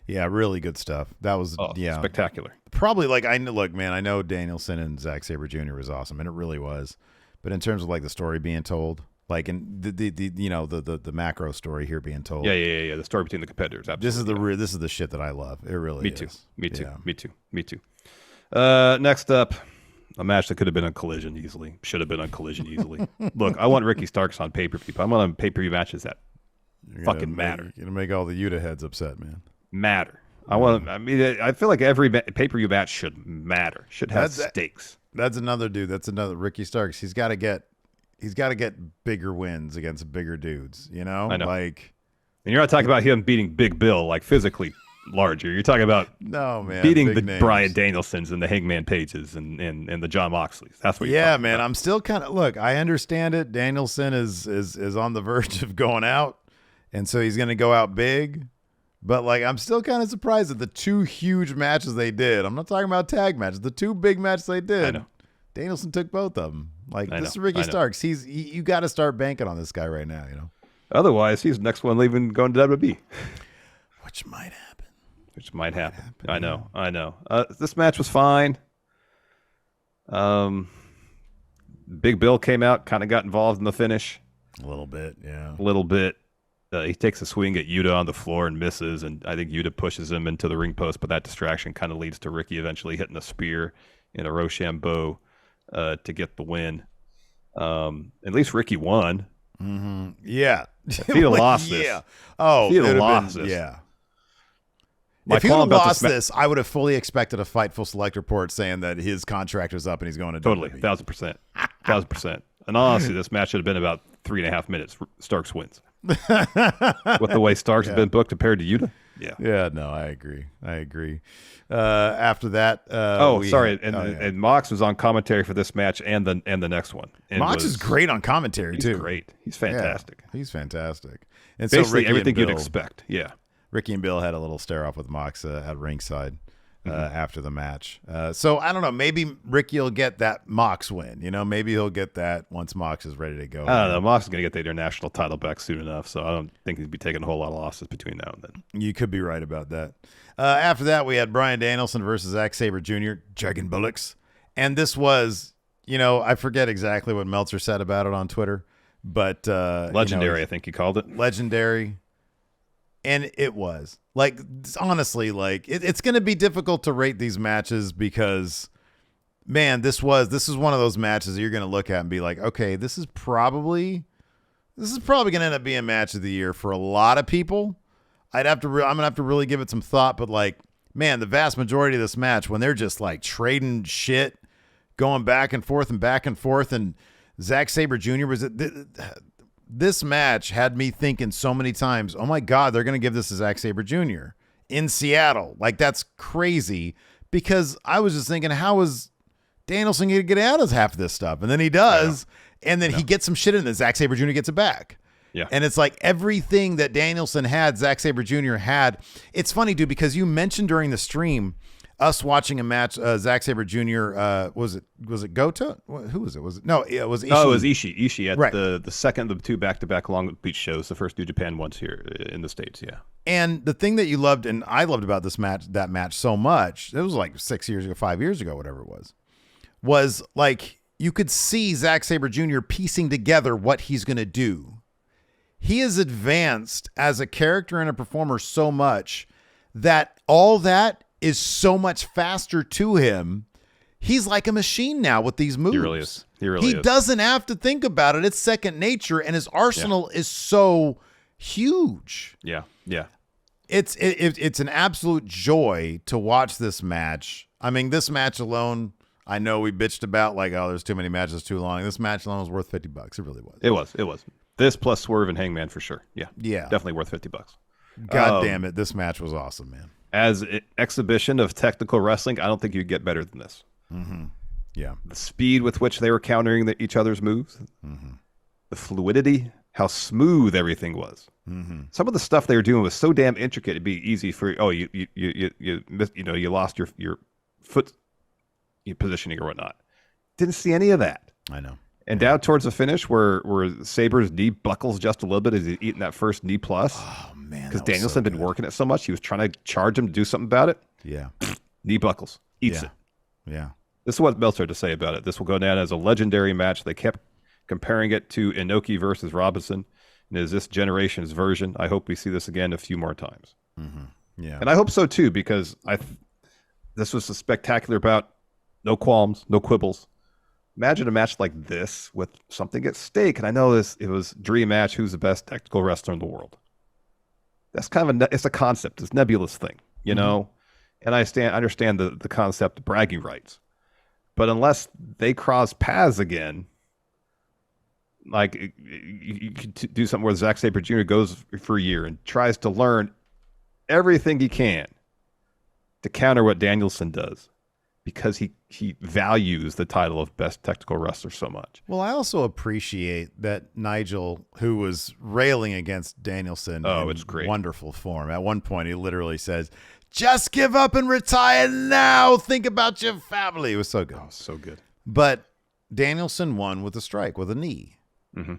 Yeah, really good stuff. That was spectacular. Probably I know Danielson and Zack Sabre Jr. was awesome, and it really was. But in terms of the story being told, in the macro story here being told. Yeah. The story between the competitors. Absolutely. This is the shit that I love. It really is. Me too. Next up, a match that could have been on Collision easily. Should have been on Collision easily. Look, I want Ricky Starks on pay-per-view. I want pay-per-view matches that fucking matter. You're gonna make all the Yuta heads upset, man. Matter. I feel like every pay-per-view match should matter. Should have stakes. That's another dude. That's another Ricky Starks. He's got to get bigger wins against bigger dudes. I know. And you're not talking about him beating Big Bill, physically larger. You're talking about beating the names. Bryan Danielsons and the Hangman Pages and the John Moxleys. That's what. Yeah, man. About. I'm still kind of look. I understand it. Danielson is on the verge of going out, and so he's going to go out big. But I'm still kind of surprised at the 2 huge matches they did. I'm not talking about tag matches. The 2 big matches they did. I know. Danielson took both of them. This is Ricky Starks. You got to start banking on this guy right now. Otherwise, he's the next one leaving, going to WWE. Which might happen. I know. This match was fine. Big Bill came out, kind of got involved in the finish. A little bit, yeah. A little bit. He takes a swing at Yuta on the floor and misses, and I think Yuta pushes him into the ring post, but that distraction kind of leads to Ricky eventually hitting a spear in a Rochambeau to get the win. At least Ricky won. Mm-hmm. Yeah. If he'd have lost this. Yeah. Oh, if he'd have lost this. Yeah. If he would have lost this, I would have fully expected a Fightful Select report saying that his contract was up and he's going to WWE. 1,000%. And honestly, this match should have been about 3.5 minutes. Starks wins. With the way Starks has been booked compared to Yuta. Yeah. No, I agree. After that, and Mox was on commentary for this match and the next one. And Mox is great on commentary too. He's great. He's fantastic. Yeah, he's fantastic. And basically so everything you'd expect. Yeah. Ricky and Bill had a little stare off with Mox at ringside after the match. So I don't know. Maybe Ricky will get that Mox win. Maybe he'll get that once Mox is ready to go. I don't know. Mox is going to get the international title back soon enough, so I don't think he'd be taking a whole lot of losses between now and then. You could be right about that. After that, we had Bryan Danielson versus Zack Sabre Jr., Dragon Bullocks. And this was, I forget exactly what Meltzer said about it on Twitter, but legendary, I think he called it. Legendary. And it was honestly, it's going to be difficult to rate these matches because, man, this is one of those matches that you're going to look at and be like, okay, this is probably going to end up being match of the year for a lot of people. I'm going to have to really give it some thought, but man, the vast majority of this match, when they're just trading shit, going back and forth, and Zack Sabre Jr. was this match had me thinking so many times, oh my God, they're going to give this to Zack Sabre Jr. in Seattle. That's crazy, because I was just thinking, how is Danielson can get out of half of this stuff. And then he does. And then he gets some shit in, and Zack Sabre Jr. gets it back. Yeah. And it's like everything that Danielson had, Zack Sabre Jr. had. It's funny, dude, because you mentioned during the stream us watching a match, Zack Sabre Jr. Was it Gota? Who was it? It was Ishii. No, it was Ishii. Ishii at the second of the two back-to-back Long Beach shows, the first New Japan ones here in the States, yeah. And the thing that you loved, and I loved about that match so much, it was like 5 years ago, whatever it was like you could see Zack Sabre Jr. piecing together what he's going to do. He has advanced as a character and a performer so much that all that is so much faster to him. He's like a machine now with these moves. He really is. He doesn't have to think about it. It's second nature, and his arsenal is so huge. Yeah, yeah. It's an absolute joy to watch this match. I mean, this match alone, I know we bitched about like, oh, there's too many matches, too long. This match alone was worth $50. It really was. It was. This plus Swerve and Hangman for sure. Yeah. Yeah. Definitely worth $50. God damn it. This match was awesome, man. As an exhibition of technical wrestling, I don't think you get better than this. Mm-hmm. Yeah. The speed with which they were countering each other's moves, the fluidity, how smooth everything was. Mm-hmm. Some of the stuff they were doing was so damn intricate. It'd be easy for you lost your foot positioning or whatnot. Didn't see any of that. I know. And down towards the finish, where Sabre's knee buckles just a little bit as he's eating that first knee plus. Oh man, because Danielson had been working it so much, he was trying to charge him to do something about it. Yeah, knee buckles, eats it. Yeah. This is what Meltzer had to say about it. This will go down as a legendary match. They kept comparing it to Inoki versus Robinson, and is this generation's version. I hope we see this again a few more times. Mm-hmm. Yeah, and I hope so too, because this was a spectacular bout. No qualms, no quibbles. Imagine a match like this with something at stake. And I know it was dream match. Who's the best technical wrestler in the world? That's kind of it's a concept. It's a nebulous thing, you know? And I understand the concept of bragging rights. But unless they cross paths again, like you could do something where Zack Sabre Jr. goes for a year and tries to learn everything he can to counter what Danielson does, because he values the title of best technical wrestler so much. Well, I also appreciate that Nigel, who was railing against Danielson it's great. Wonderful form. At one point, he literally says, just give up and retire now. Think about your family. It was so good. Oh, so good. But Danielson won with a strike, with a knee. Mm-hmm.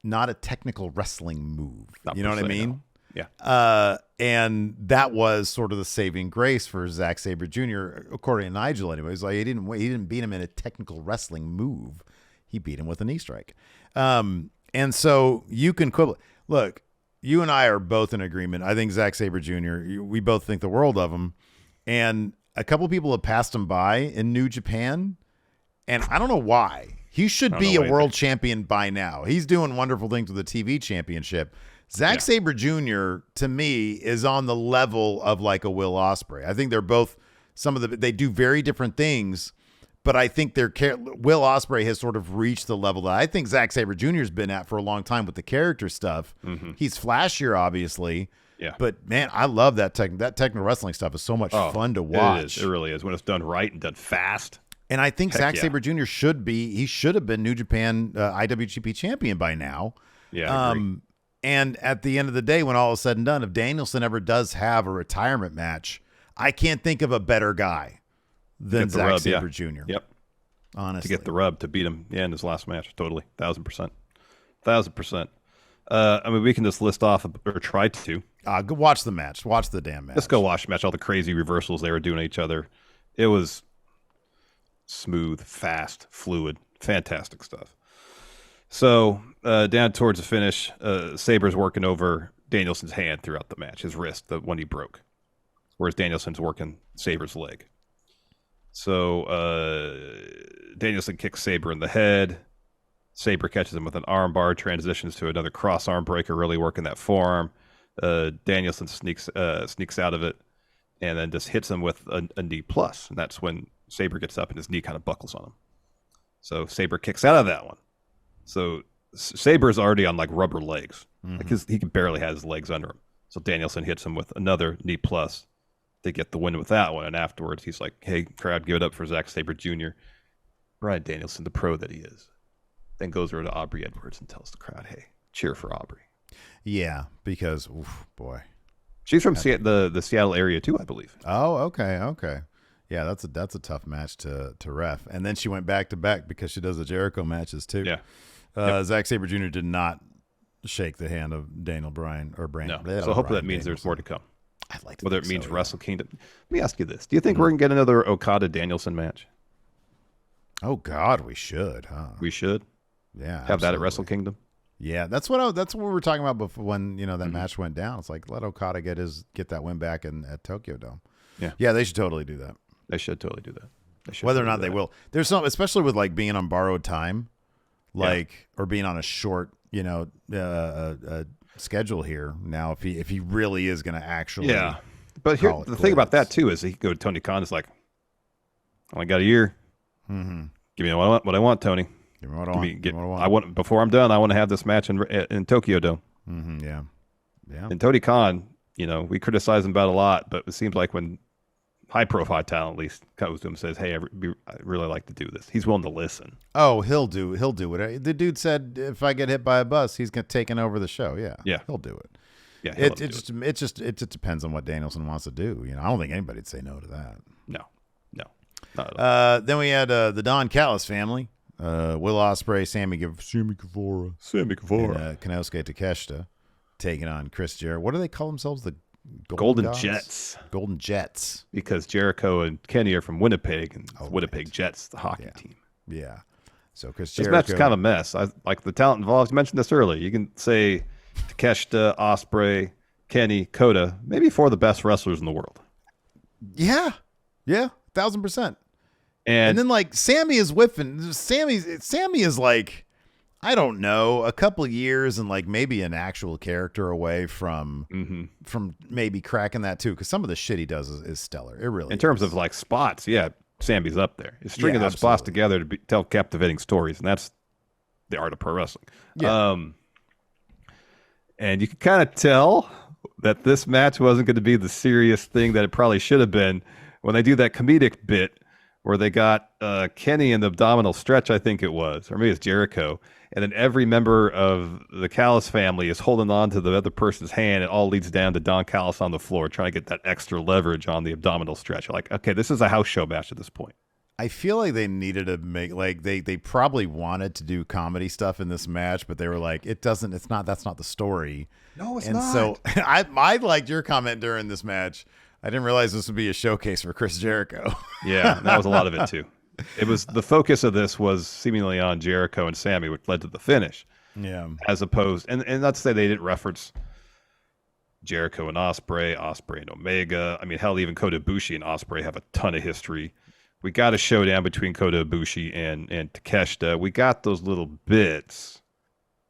Not a technical wrestling move. Not you know what I mean? No. Yeah. And that was sort of the saving grace for Zack Sabre Jr., according to Nigel anyways. Like he didn't beat him in a technical wrestling move. He beat him with a knee strike. And so you can quibble. Look, you and I are both in agreement. I think Zack Sabre Jr., we both think the world of him. And a couple people have passed him by in New Japan, and I don't know why. He should be a world champion by now. He's doing wonderful things with the TV championship. Zack Sabre Jr., to me, is on the level of like a Will Ospreay. I think they're both they do very different things, but I think Will Ospreay has sort of reached the level that I think Zack Sabre Jr. has been at for a long time with the character stuff. Mm-hmm. He's flashier, obviously. Yeah. But man, I love that technical wrestling stuff. Is so much fun to watch. It really is when it's done right and done fast. And I think Zack Sabre Jr. should have been New Japan IWGP champion by now. Yeah. I agree. And at the end of the day, when all is said and done, if Danielson ever does have a retirement match, I can't think of a better guy than Zack Sabre Jr. Yep. Honestly. To get the rub, to beat him in his last match. Totally. 1,000%. 1,000%. I mean, we can just list off, or try to. Go watch the match. Watch the damn match. Let's go watch the match. All the crazy reversals they were doing to each other. It was smooth, fast, fluid, fantastic stuff. So down towards the finish, Sabre's working over Danielson's hand throughout the match, his wrist, the one he broke, whereas Danielson's working Sabre's leg. So Danielson kicks Sabre in the head. Sabre catches him with an armbar, transitions to another cross arm breaker, really working that forearm. Danielson sneaks out of it and then just hits him with a knee plus. And that's when Sabre gets up and his knee kind of buckles on him. So Sabre kicks out of that one. So Sabre's already on like rubber legs. Mm-hmm. Like he can barely have his legs under him. So Danielson hits him with another knee plus. They get the win with that one. And afterwards, he's like, hey, crowd, give it up for Zack Sabre Jr. Bryan Danielson, the pro that he is, then goes over to Aubrey Edwards and tells the crowd, "Hey, cheer for Aubrey." Yeah, because boy, she's from the Seattle area too, I believe. Oh, okay. Yeah, that's a tough match to ref. And then she went back to back because she does the Jericho matches too. Yeah. Zack Sabre Jr. did not shake the hand of Daniel Bryan or Brandon. No. So hopefully that means there's more to come. I'd like to whether think it means so, Wrestle Kingdom. Let me ask you this: do you think we're gonna get another Okada Danielson match? Oh God, we should, huh? We should. Yeah, have that at Wrestle Kingdom. Yeah, that's what we were talking about before when that match went down. It's like let Okada get that win back at Tokyo Dome. Yeah, they should totally do that. They should totally do that. Whether or not they will, there's some, especially with like being on borrowed time, or being on a short schedule here now. If he really is going to actually, But here the thing about that too is he go to Tony Khan. It's like, I only got a year. Mm-hmm. Give me what I want, Tony. Give me what I want. Before I'm done, I want to have this match in Tokyo Dome. Mm-hmm, yeah. And Tony Khan, we criticize him about a lot, but it seems like when high-profile talent at least comes to him and says, "Hey, I really like to do this," he's willing to listen. Oh, he'll do it. The dude said, "If I get hit by a bus, he's taking over the show." Yeah, he'll do it. Yeah, it just depends on what Danielson wants to do. I don't think anybody'd say no to that. No, not at all. Then we had the Don Callis family. Will Ospreay, Sammy Guevara, and Konosuke Takeshita taking on Chris Jericho. What do they call themselves? The Golden Jets. Golden Jets. Because Jericho and Kenny are from Winnipeg, and Winnipeg Jets, the hockey team. Yeah. So Chris Jericho. This match is kind of a mess. I like the talent involved. You mentioned this earlier. You can say Takeshita, Ospreay, Kenny, Kota, maybe four of the best wrestlers in the world. Yeah. 1,000%. And then like Sammy is whiffing. Sammy is like, I don't know, a couple of years and like maybe an actual character away from maybe cracking that too. Because some of the shit he does is stellar. It really. In terms of like spots, Sammy's up there. He's stringing those spots together to tell captivating stories, and that's the art of pro wrestling. Yeah. And you can kind of tell that this match wasn't going to be the serious thing that it probably should have been when they do that comedic bit where they got Kenny in the abdominal stretch, I think it was, or maybe it's Jericho, and then every member of the Callis family is holding on to the other person's hand. It all leads down to Don Callis on the floor trying to get that extra leverage on the abdominal stretch. Like, okay, this is a house show match at this point. I feel like they needed to make like they probably wanted to do comedy stuff in this match, but they were like, that's not the story. No, it's not. And so I liked your comment during this match. I didn't realize this would be a showcase for Chris Jericho. Yeah, that was a lot of it too. It was the focus of this was seemingly on Jericho and Sammy, which led to the finish. Yeah. As opposed, and not to say they didn't reference Jericho and Ospreay and Omega. I mean, hell, even Kota Ibushi and Ospreay have a ton of history. We got a showdown between Kota Ibushi and Takeshita. We got those little bits.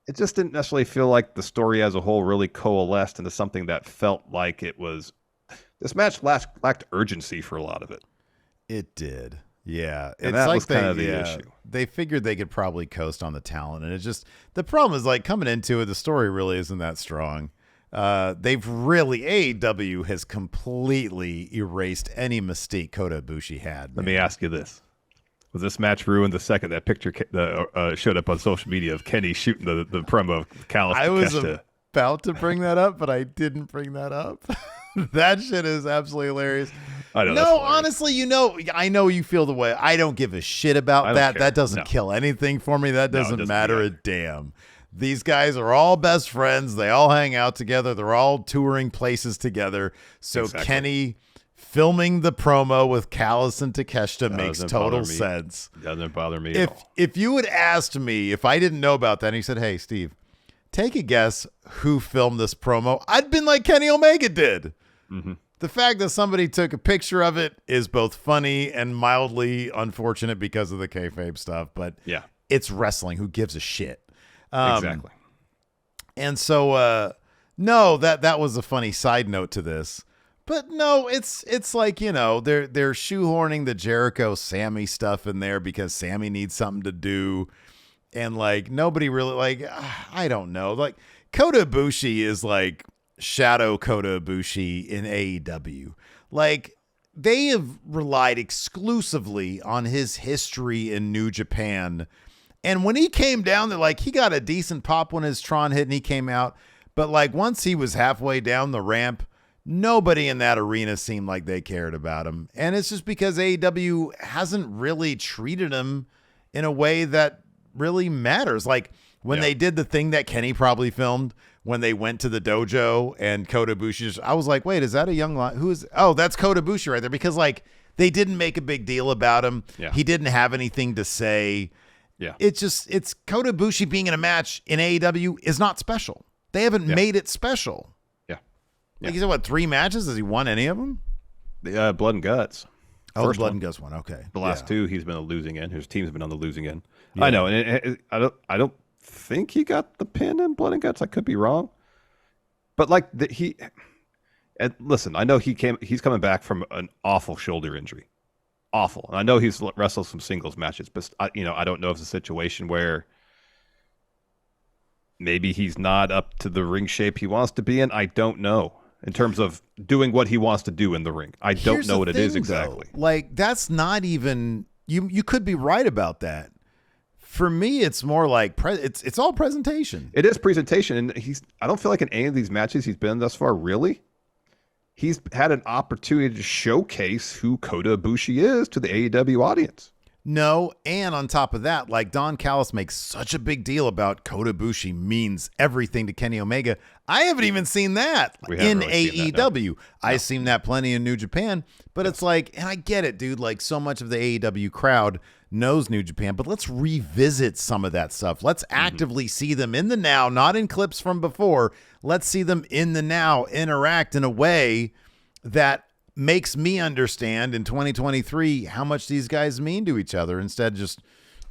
It just didn't necessarily feel like the story as a whole really coalesced into something that felt like it was. This match lacked urgency for a lot of it. It did. Yeah. And that was kind of the issue. They figured they could probably coast on the talent. And the problem is like coming into it, the story really isn't that strong. AEW has completely erased any mystique Kota Ibushi had. Let me ask you this. Was this match ruined the second that picture showed up on social media of Kenny shooting the promo of Callis? I was about to bring that up, but I didn't bring that up. That shit is absolutely hilarious. I know. No, honestly, I know you feel the way. I don't give a shit about that. Care. That doesn't kill anything for me. That doesn't matter a damn. These guys are all best friends. They all hang out together. They're all touring places together. So Kenny filming the promo with Callis and Takeshita makes total sense. Doesn't bother me at all. If you had asked me if I didn't know about that and you said, "Hey, Steve, take a guess who filmed this promo," I'd been like Kenny Omega did. Mm-hmm. The fact that somebody took a picture of it is both funny and mildly unfortunate because of the kayfabe stuff, but it's wrestling. Who gives a shit? Exactly. And so, no, that was a funny side note to this, but no, it's like, they're shoehorning the Jericho Sammy stuff in there because Sammy needs something to do. And like, nobody really I don't know. Like Kota Ibushi is like shadow Kota Ibushi in AEW. Like they have relied exclusively on his history in New Japan. And when he came down, they're like, he got a decent pop when his Tron hit and he came out. But like once he was halfway down the ramp, nobody in that arena seemed like they cared about him. And it's just because AEW hasn't really treated him in a way that really matters. Like when they did the thing that Kenny probably filmed when they went to the dojo and Kota Ibushi, I was like, wait, is that a young lion? Who is? Oh, that's Kota Ibushi right there. Because like they didn't make a big deal about him. Yeah. He didn't have anything to say. Yeah. It's Kota Ibushi being in a match in AEW is not special. They haven't made it special. Yeah. Like he said, what, 3 matches? Has he won any of them? The Blood and Guts. Oh, Blood and Guts one. Okay. The last 2, he's been a losing end. His team's been on the losing end. Yeah. I know, and I don't think he got the pin in Blood and Guts. I could be wrong, but like and listen, I know he's coming back from an awful shoulder injury, awful. And I know he's wrestled some singles matches, but I don't know if it's a situation where maybe he's not up to the ring shape he wants to be in. I don't know. In terms of doing what he wants to do in the ring, I don't know what it is exactly. Though. Like that's not even you could be right about that. For me, it's more like it's all presentation. It is presentation, and I don't feel like in any of these matches he's been thus far, really, he's had an opportunity to showcase who Kota Ibushi is to the AEW audience. No, and on top of that, like Don Callis makes such a big deal about Kota Ibushi means everything to Kenny Omega. I haven't even seen that in AEW. I've seen that plenty in New Japan, but it's like, and I get it, dude. Like so much of the AEW crowd knows New Japan, but let's revisit some of that stuff. Let's actively see them in the now, not in clips from before. Let's see them in the now interact in a way that makes me understand in 2023 how much these guys mean to each other. Instead,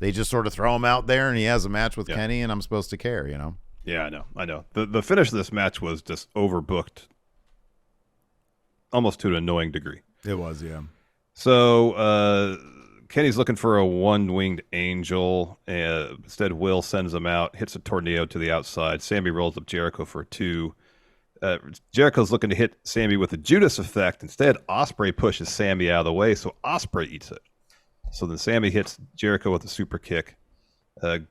they just sort of throw him out there and he has a match with Kenny and I'm supposed to care, you know? Yeah, I know. The finish of this match was just overbooked almost to an annoying degree. It was, yeah. So Kenny's looking for a one-winged angel. Instead, Will sends him out, hits a tornado to the outside. Sammy rolls up Jericho for a 2. Jericho's looking to hit Sammy with a Judas effect. Instead, Ospreay pushes Sammy out of the way, so Ospreay eats it. So then Sammy hits Jericho with a super kick,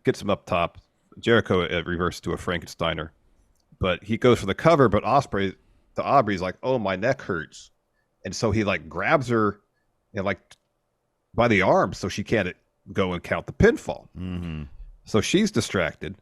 gets him up top. Jericho reverses to a Frankensteiner, but he goes for the cover. But Ospreay to Aubrey's like, "Oh, my neck hurts," and so he like grabs her, like by the arm, so she can't go and count the pinfall. Mm-hmm. So she's distracted.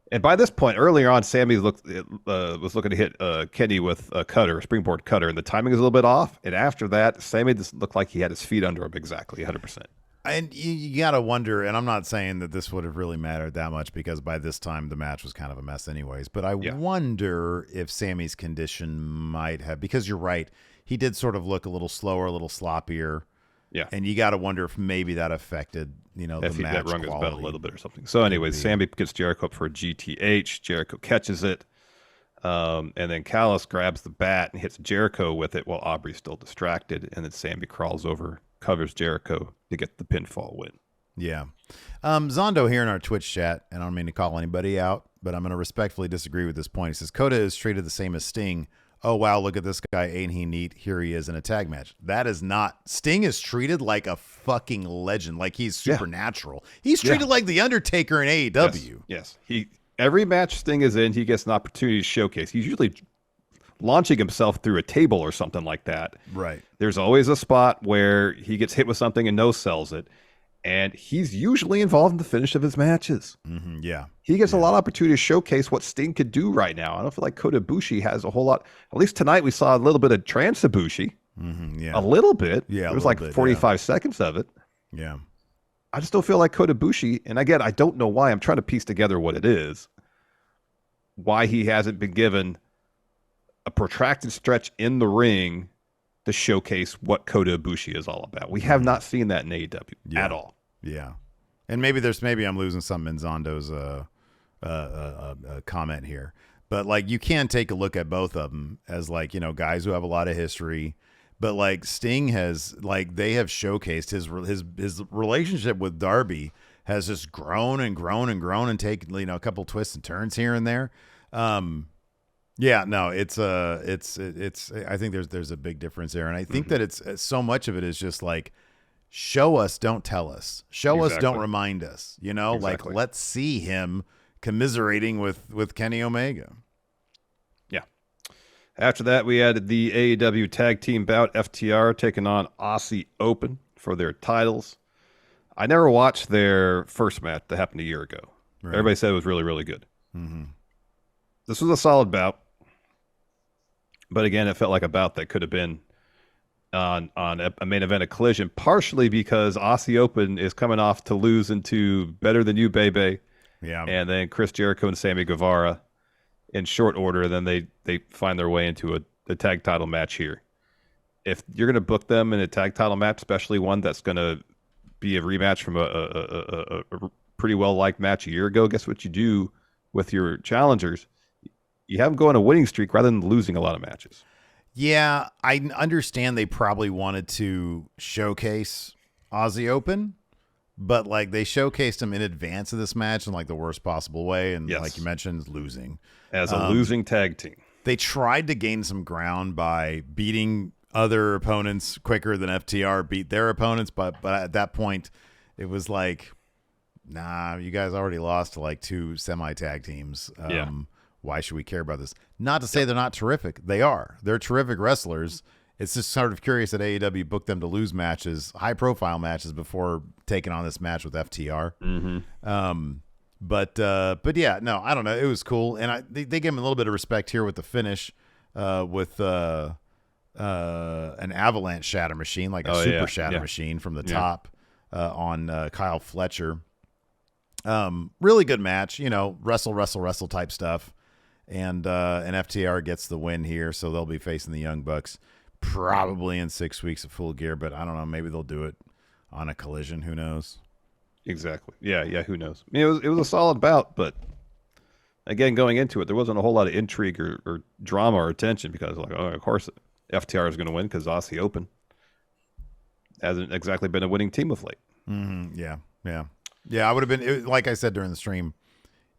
And by this point, earlier on, Sammy was looking to hit Kenny with a cutter, a springboard cutter, and the timing is a little bit off. And after that, Sammy just looked like he had his feet under him exactly, 100%. And you got to wonder, and I'm not saying that this would have really mattered that much because by this time the match was kind of a mess anyways, but I wonder if Sammy's condition might have, because you're right, he did sort of look a little slower, a little sloppier. Yeah. And you got to wonder if maybe that affected, the match that rung his bell a little bit or something. So anyways, Sammy gets Jericho up for a GTH. Jericho catches it. And then Callis grabs the bat and hits Jericho with it while Aubrey's still distracted. And then Sammy crawls over, covers Jericho to get the pinfall win. Yeah. Zondo here in our Twitch chat, and I don't mean to call anybody out, but I'm going to respectfully disagree with this point. He says, Kota is treated the same as Sting. Oh, wow, look at this guy. Ain't he neat? Here he is in a tag match. That is not. Sting is treated like a fucking legend, like he's supernatural. He's treated like The Undertaker in AEW. Yes. Every match Sting is in, he gets an opportunity to showcase. He's usually launching himself through a table or something like that. Right. There's always a spot where he gets hit with something and no-sells it. And he's usually involved in the finish of his matches. Mm-hmm, yeah. He gets a lot of opportunity to showcase what Sting could do right now. I don't feel like Kota Ibushi has a whole lot. At least tonight we saw a little bit of Trans Ibushi. Mm-hmm, yeah. A little bit. Yeah. It was like 45 seconds of it. Yeah. I just don't feel like Kota Ibushi. And again, I don't know why. I'm trying to piece together what it is. Why he hasn't been given a protracted stretch in the ring to showcase what Kota Ibushi is all about. We have not seen that in AEW at all. Yeah. And maybe I'm losing something in Zondo's comment here. But like you can take a look at both of them as like, guys who have a lot of history. But like Sting has, like, they have showcased his relationship with Darby has just grown and grown and grown and taken, a couple twists and turns here and there. Yeah, no, it's I think there's a big difference there, and I think that it's so much of it is just like, show us, don't tell us, show us, don't remind us, like let's see him commiserating with Kenny Omega. Yeah. After that, we had the AEW tag team bout, FTR taking on Aussie Open for their titles. I never watched their first match that happened a year ago. Right. Everybody said it was really, really good. This was a solid bout. But again, it felt like a bout that could have been on a main event of Collision, partially because Aussie Open is coming off to lose into Better Than You, Baby. Yeah. And then Chris Jericho and Sammy Guevara in short order. Then they find their way into a tag title match here. If you're going to book them in a tag title match, especially one that's going to be a rematch from a pretty well-liked match a year ago, guess what you do with your challengers? You have them go on a winning streak rather than losing a lot of matches. Yeah, I understand they probably wanted to showcase Aussie Open, but like they showcased him in advance of this match in like the worst possible way, and like you mentioned, losing as a losing tag team. They tried to gain some ground by beating other opponents quicker than FTR beat their opponents, but at that point, it was like, nah, you guys already lost to like 2 semi-tag teams. Why should we care about this? Not to say they're not terrific. They are. They're terrific wrestlers. It's just sort of curious that AEW booked them to lose matches, high-profile matches, before taking on this match with FTR. But yeah, no, I don't know. It was cool, and they gave him a little bit of respect here with the finish, with an avalanche shatter machine, like a super shatter machine from the top on Kyle Fletcher. Really good match, wrestle type stuff. And FTR gets the win here, so they'll be facing the Young Bucks probably in 6 weeks of Full Gear, but I don't know. Maybe they'll do it on a Collision. Who knows? Exactly. Yeah. Who knows? I mean, it was a solid bout, but again, going into it, there wasn't a whole lot of intrigue or drama or attention because, like, of course, FTR is going to win because Aussie Open hasn't exactly been a winning team of late. Yeah. I would have been, like I said during the stream,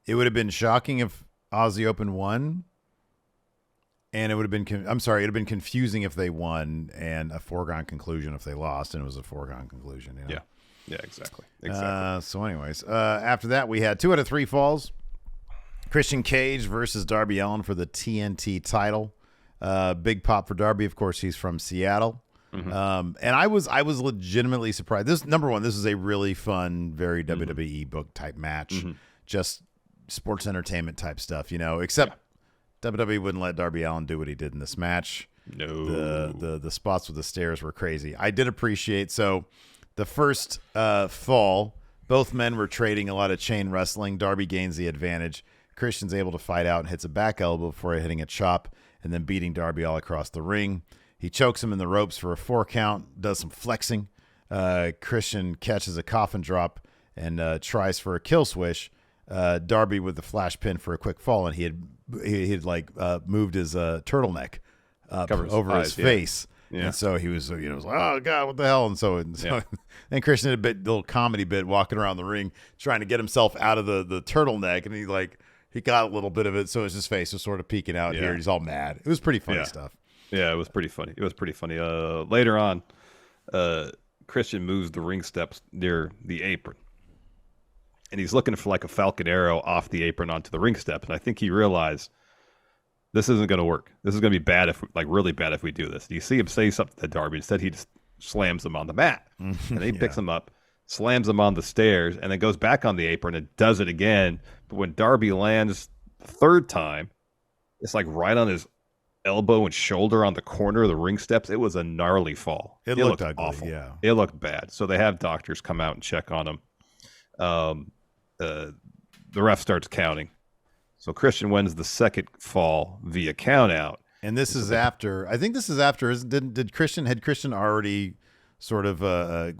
it would have been shocking if Aussie Open won, and it would have been, it would have been confusing if they won, and a foregone conclusion if they lost, and it was a foregone conclusion. Yeah, exactly. So anyways, after that, we had 2 out of 3 falls. Christian Cage versus Darby Allin for the TNT title. Big pop for Darby. Of course, he's from Seattle. And I was legitimately surprised. This is a really fun, very WWE book type match. Just sports entertainment type stuff, except WWE wouldn't let Darby Allin do what he did in this match. No. The spots with the stairs were crazy. I did appreciate, so the first fall, both men were trading a lot of chain wrestling. Darby gains the advantage. Christian's able to fight out and hits a back elbow before hitting a chop and then beating Darby all across the ring. He chokes him in the ropes for a 4 count, does some flexing. Christian catches a coffin drop and tries for a kill swish. Darby with the flash pin for a quick fall, and he had moved his turtleneck up over his face. Yeah. And so he was, was like, oh God, what the hell? And so then Christian had a little comedy bit walking around the ring, trying to get himself out of the turtleneck. And he got a little bit of it. So his face was sort of peeking out here. He's all mad. It was pretty funny stuff. Yeah, it was pretty funny. Later on, Christian moves the ring steps near the apron. And he's looking for like a Falcon Arrow off the apron onto the ring step. And I think he realized this isn't going to work. This is going to be bad, really bad if we do this. You see him say something to Darby. Instead, he just slams him on the mat. And then he picks him up, slams him on the stairs, and then goes back on the apron and does it again. But when Darby lands the 3rd time, it's like right on his elbow and shoulder on the corner of the ring steps. It was a gnarly fall. It looked ugly, awful. Yeah. It looked bad. So they have doctors come out and check on him. The ref starts counting. So Christian wins the 2nd fall via count out. And this is after, had Christian already sort of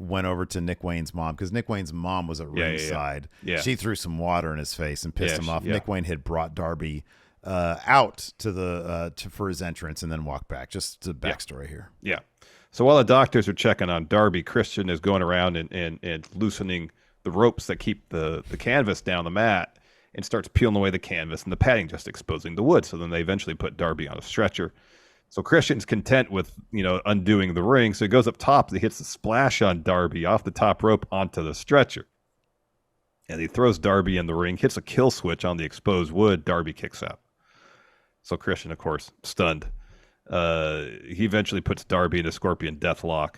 went over to Nick Wayne's mom? Because Nick Wayne's mom was at ringside. Yeah. She threw some water in his face and pissed him off. Nick Wayne had brought Darby out to for his entrance and then walked back. Just the backstory here. Yeah. So while the doctors are checking on Darby, Christian is going around and loosening the ropes that keep the canvas down the mat. and starts peeling away the canvas and the padding, just exposing the wood. So then they eventually put Darby on a stretcher. So Christian's content with, undoing the ring. So he goes up top. He hits the splash on Darby off the top rope onto the stretcher. And he throws Darby in the ring, hits a kill switch on the exposed wood. Darby kicks out. So Christian, of course, stunned. He eventually puts Darby in a Scorpion Deathlock.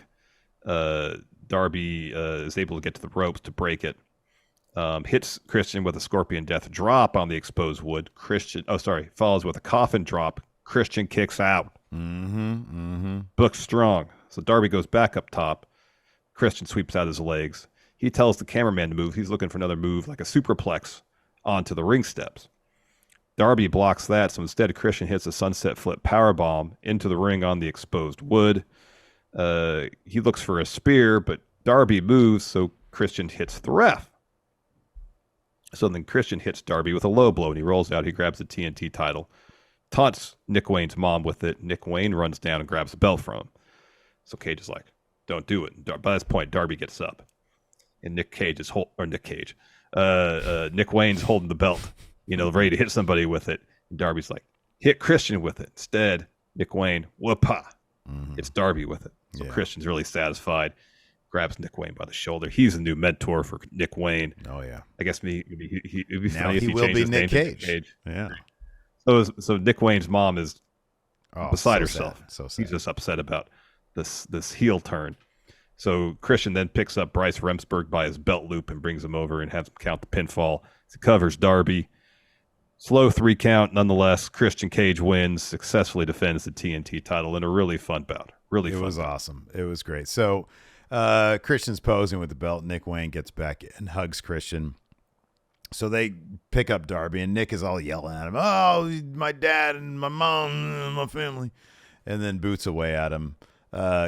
Darby is able to get to the ropes to break it. Hits Christian with a Scorpion Death drop on the exposed wood. Follows with a coffin drop. Christian kicks out. Booked strong. So Darby goes back up top. Christian sweeps out his legs. He tells the cameraman to move. He's looking for another move, like a superplex, onto the ring steps. Darby blocks that, so instead Christian hits a sunset flip powerbomb into the ring on the exposed wood. He looks for a spear, but Darby moves, so Christian hits the ref. So then Christian hits Darby with a low blow, and he rolls out. He grabs the TNT title, taunts Nick Wayne's mom with it. Nick Wayne runs down and grabs the belt from him. So Cage is like, don't do it. By this point, Darby gets up. And Nick Wayne's holding the belt, ready to hit somebody with it. And Darby's like, hit Christian with it. Instead, Nick Wayne, whoop-ha, hits Darby with it. So Christian's really satisfied, grabs Nick Wayne by the shoulder. He's a new mentor for Nick Wayne. Oh, yeah. I guess it'd be funny if he he will changed be his name Nick to Nick Cage. Cage. Yeah. So Nick Wayne's mom is beside herself. Sad. So sad. She's just upset about this heel turn. So Christian then picks up Bryce Remsburg by his belt loop and brings him over and has him count the pinfall. He covers Darby. Slow 3 count. Nonetheless, Christian Cage wins, successfully defends the TNT title in a really fun bout. It was awesome. It was great. So Christian's posing with the belt. Nick Wayne gets back and hugs Christian. So they pick up Darby, and Nick is all yelling at him, oh, my dad and my mom and my family. And then boots away at him.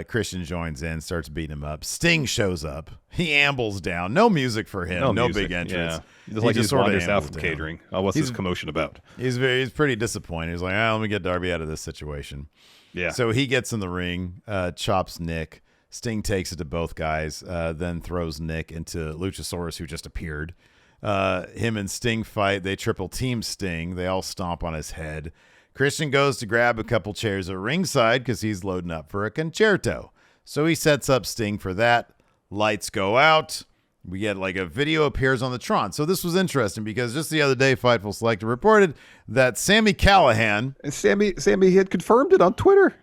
Christian joins in, starts beating him up. Sting shows up. He ambles down. No music for him. No big entrance. Yeah. He just wanders out from catering. What's this commotion about? He's pretty disappointed. He's like, let me get Darby out of this situation. Yeah. So he gets in the ring, chops Nick. Sting takes it to both guys, then throws Nick into Luchasaurus, who just appeared. Him and Sting fight. They triple team Sting. They all stomp on his head. Christian goes to grab a couple chairs at ringside because he's loading up for a concerto. So he sets up Sting for that. Lights go out. We get like a video appears on the Tron. So this was interesting because just the other day, Fightful Select reported that Sami Callihan. Sammy had confirmed it on Twitter.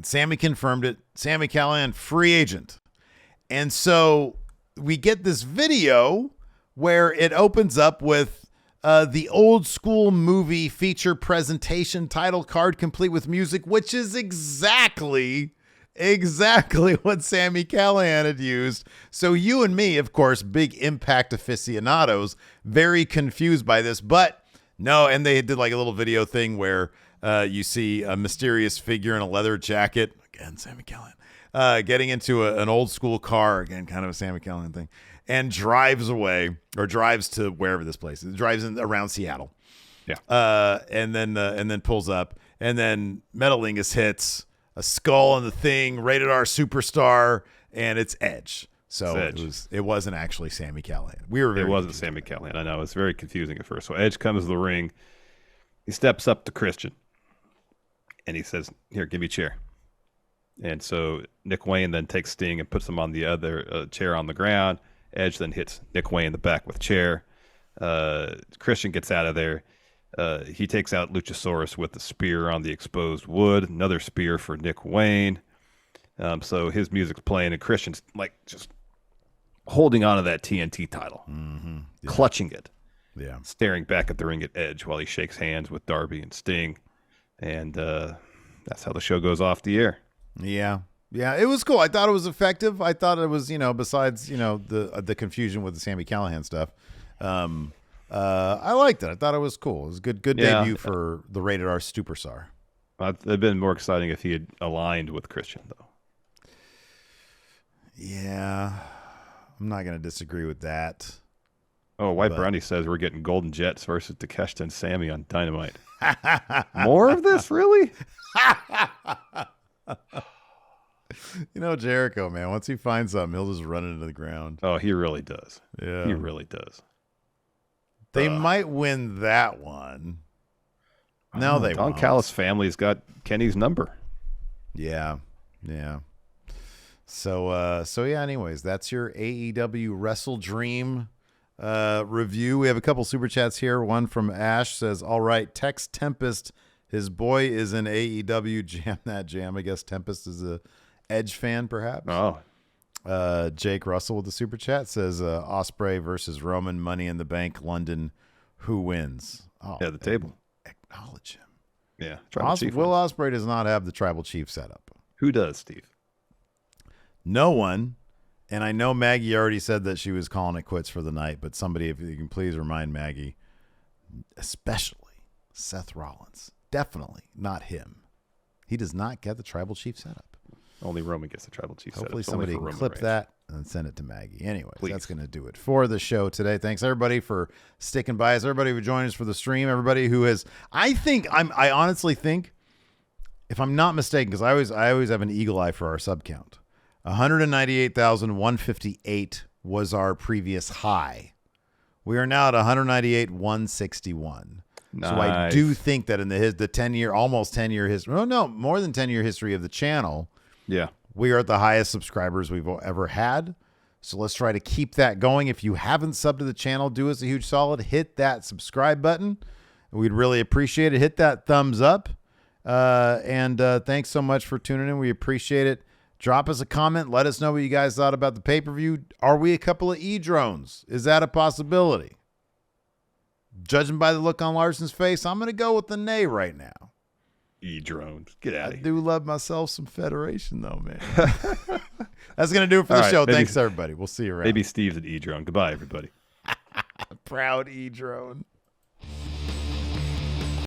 Sammy confirmed it. Sami Callihan, free agent. And so we get this video where it opens up with the old school movie feature presentation title card complete with music, which is exactly what Sami Callihan had used. So you and me, of course, big Impact aficionados, very confused by this, but no. And they did like a little video thing where you see a mysterious figure in a leather jacket, again, Sami Callihan, getting into an old school car, again, kind of a Sami Callihan thing, and drives away, or drives to wherever this place is. Drives in around Seattle. Yeah. And then pulls up, and then Metalingus hits a skull on the thing, rated R superstar, and it's Edge. So it wasn't actually Sami Callihan. It wasn't Sami Callihan. I know, it's very confusing at first. So Edge comes to the ring. He steps up to Christian, and he says, "Here, give me a chair." And so Nick Wayne then takes Sting and puts him on the other chair on the ground. Edge then hits Nick Wayne in the back with a chair. Christian gets out of there. He takes out Luchasaurus with the spear on the exposed wood. Another spear for Nick Wayne. So his music's playing, and Christian's like just holding on to that TNT title, clutching it, staring back at the ring at Edge while he shakes hands with Darby and Sting. And that's how the show goes off the air. Yeah, it was cool. I thought it was effective. I thought it was, besides, the confusion with the Sami Callihan stuff. I liked it. I thought it was cool. It was a good debut for the rated R superstar. It'd been more exciting if he had aligned with Christian, though. Yeah, I'm not going to disagree with that. Oh, White Brownie says we're getting Golden Jets versus Takeshita and Sammy on Dynamite. More of this, really? Jericho, man, once he finds something, he'll just run it into the ground. Oh, he really does. Yeah. He really does. They might win that one. No, they Don won't. Callis family's got Kenny's number. Yeah. So yeah, anyways, that's your AEW WrestleDream review. We have a couple super chats here. One from Ash says, all right, Tex Tempest, his boy is in AEW. Jam that jam. I guess Tempest is a Edge fan, perhaps. Oh. Jake Russell with the super chat says, Ospreay versus Roman, Money in the Bank, London. Who wins? Oh, yeah, the table. Acknowledge him. Yeah. Will Ospreay does not have the tribal chief setup. Who does, Steve? No one. And I know Maggie already said that she was calling it quits for the night, but somebody, if you can please remind Maggie, especially Seth Rollins, definitely not him. He does not get the tribal chief setup. Only Roman gets the tribal chief Hopefully setup. somebody can clip that and send it to Maggie. Anyways, that's going to do it for the show today. Thanks everybody for sticking by us. Everybody who joined us for the stream. Everybody who has, I honestly think, if I'm not mistaken, because I always have an eagle eye for our sub count. 198,158 was our previous high. We are now at 198,161. Nice. So I do think that in the 10-year, almost 10-year history, more than 10-year history of the channel, yeah, we are at the highest subscribers we've ever had. So let's try to keep that going. If you haven't subbed to the channel, do us a huge solid. Hit that subscribe button. We'd really appreciate it. Hit that thumbs up. And thanks so much for tuning in. We appreciate it. Drop us a comment. Let us know what you guys thought about the pay-per-view. Are we a couple of E-drones? Is that a possibility? Judging by the look on Larson's face, I'm going to go with the nay right now. E-drones. Get out of here. I do love myself some Federation, though, man. That's going to do it for the show. Thanks, everybody. We'll see you around. Maybe Steve's an E-drone. Goodbye, everybody. Proud E-drone.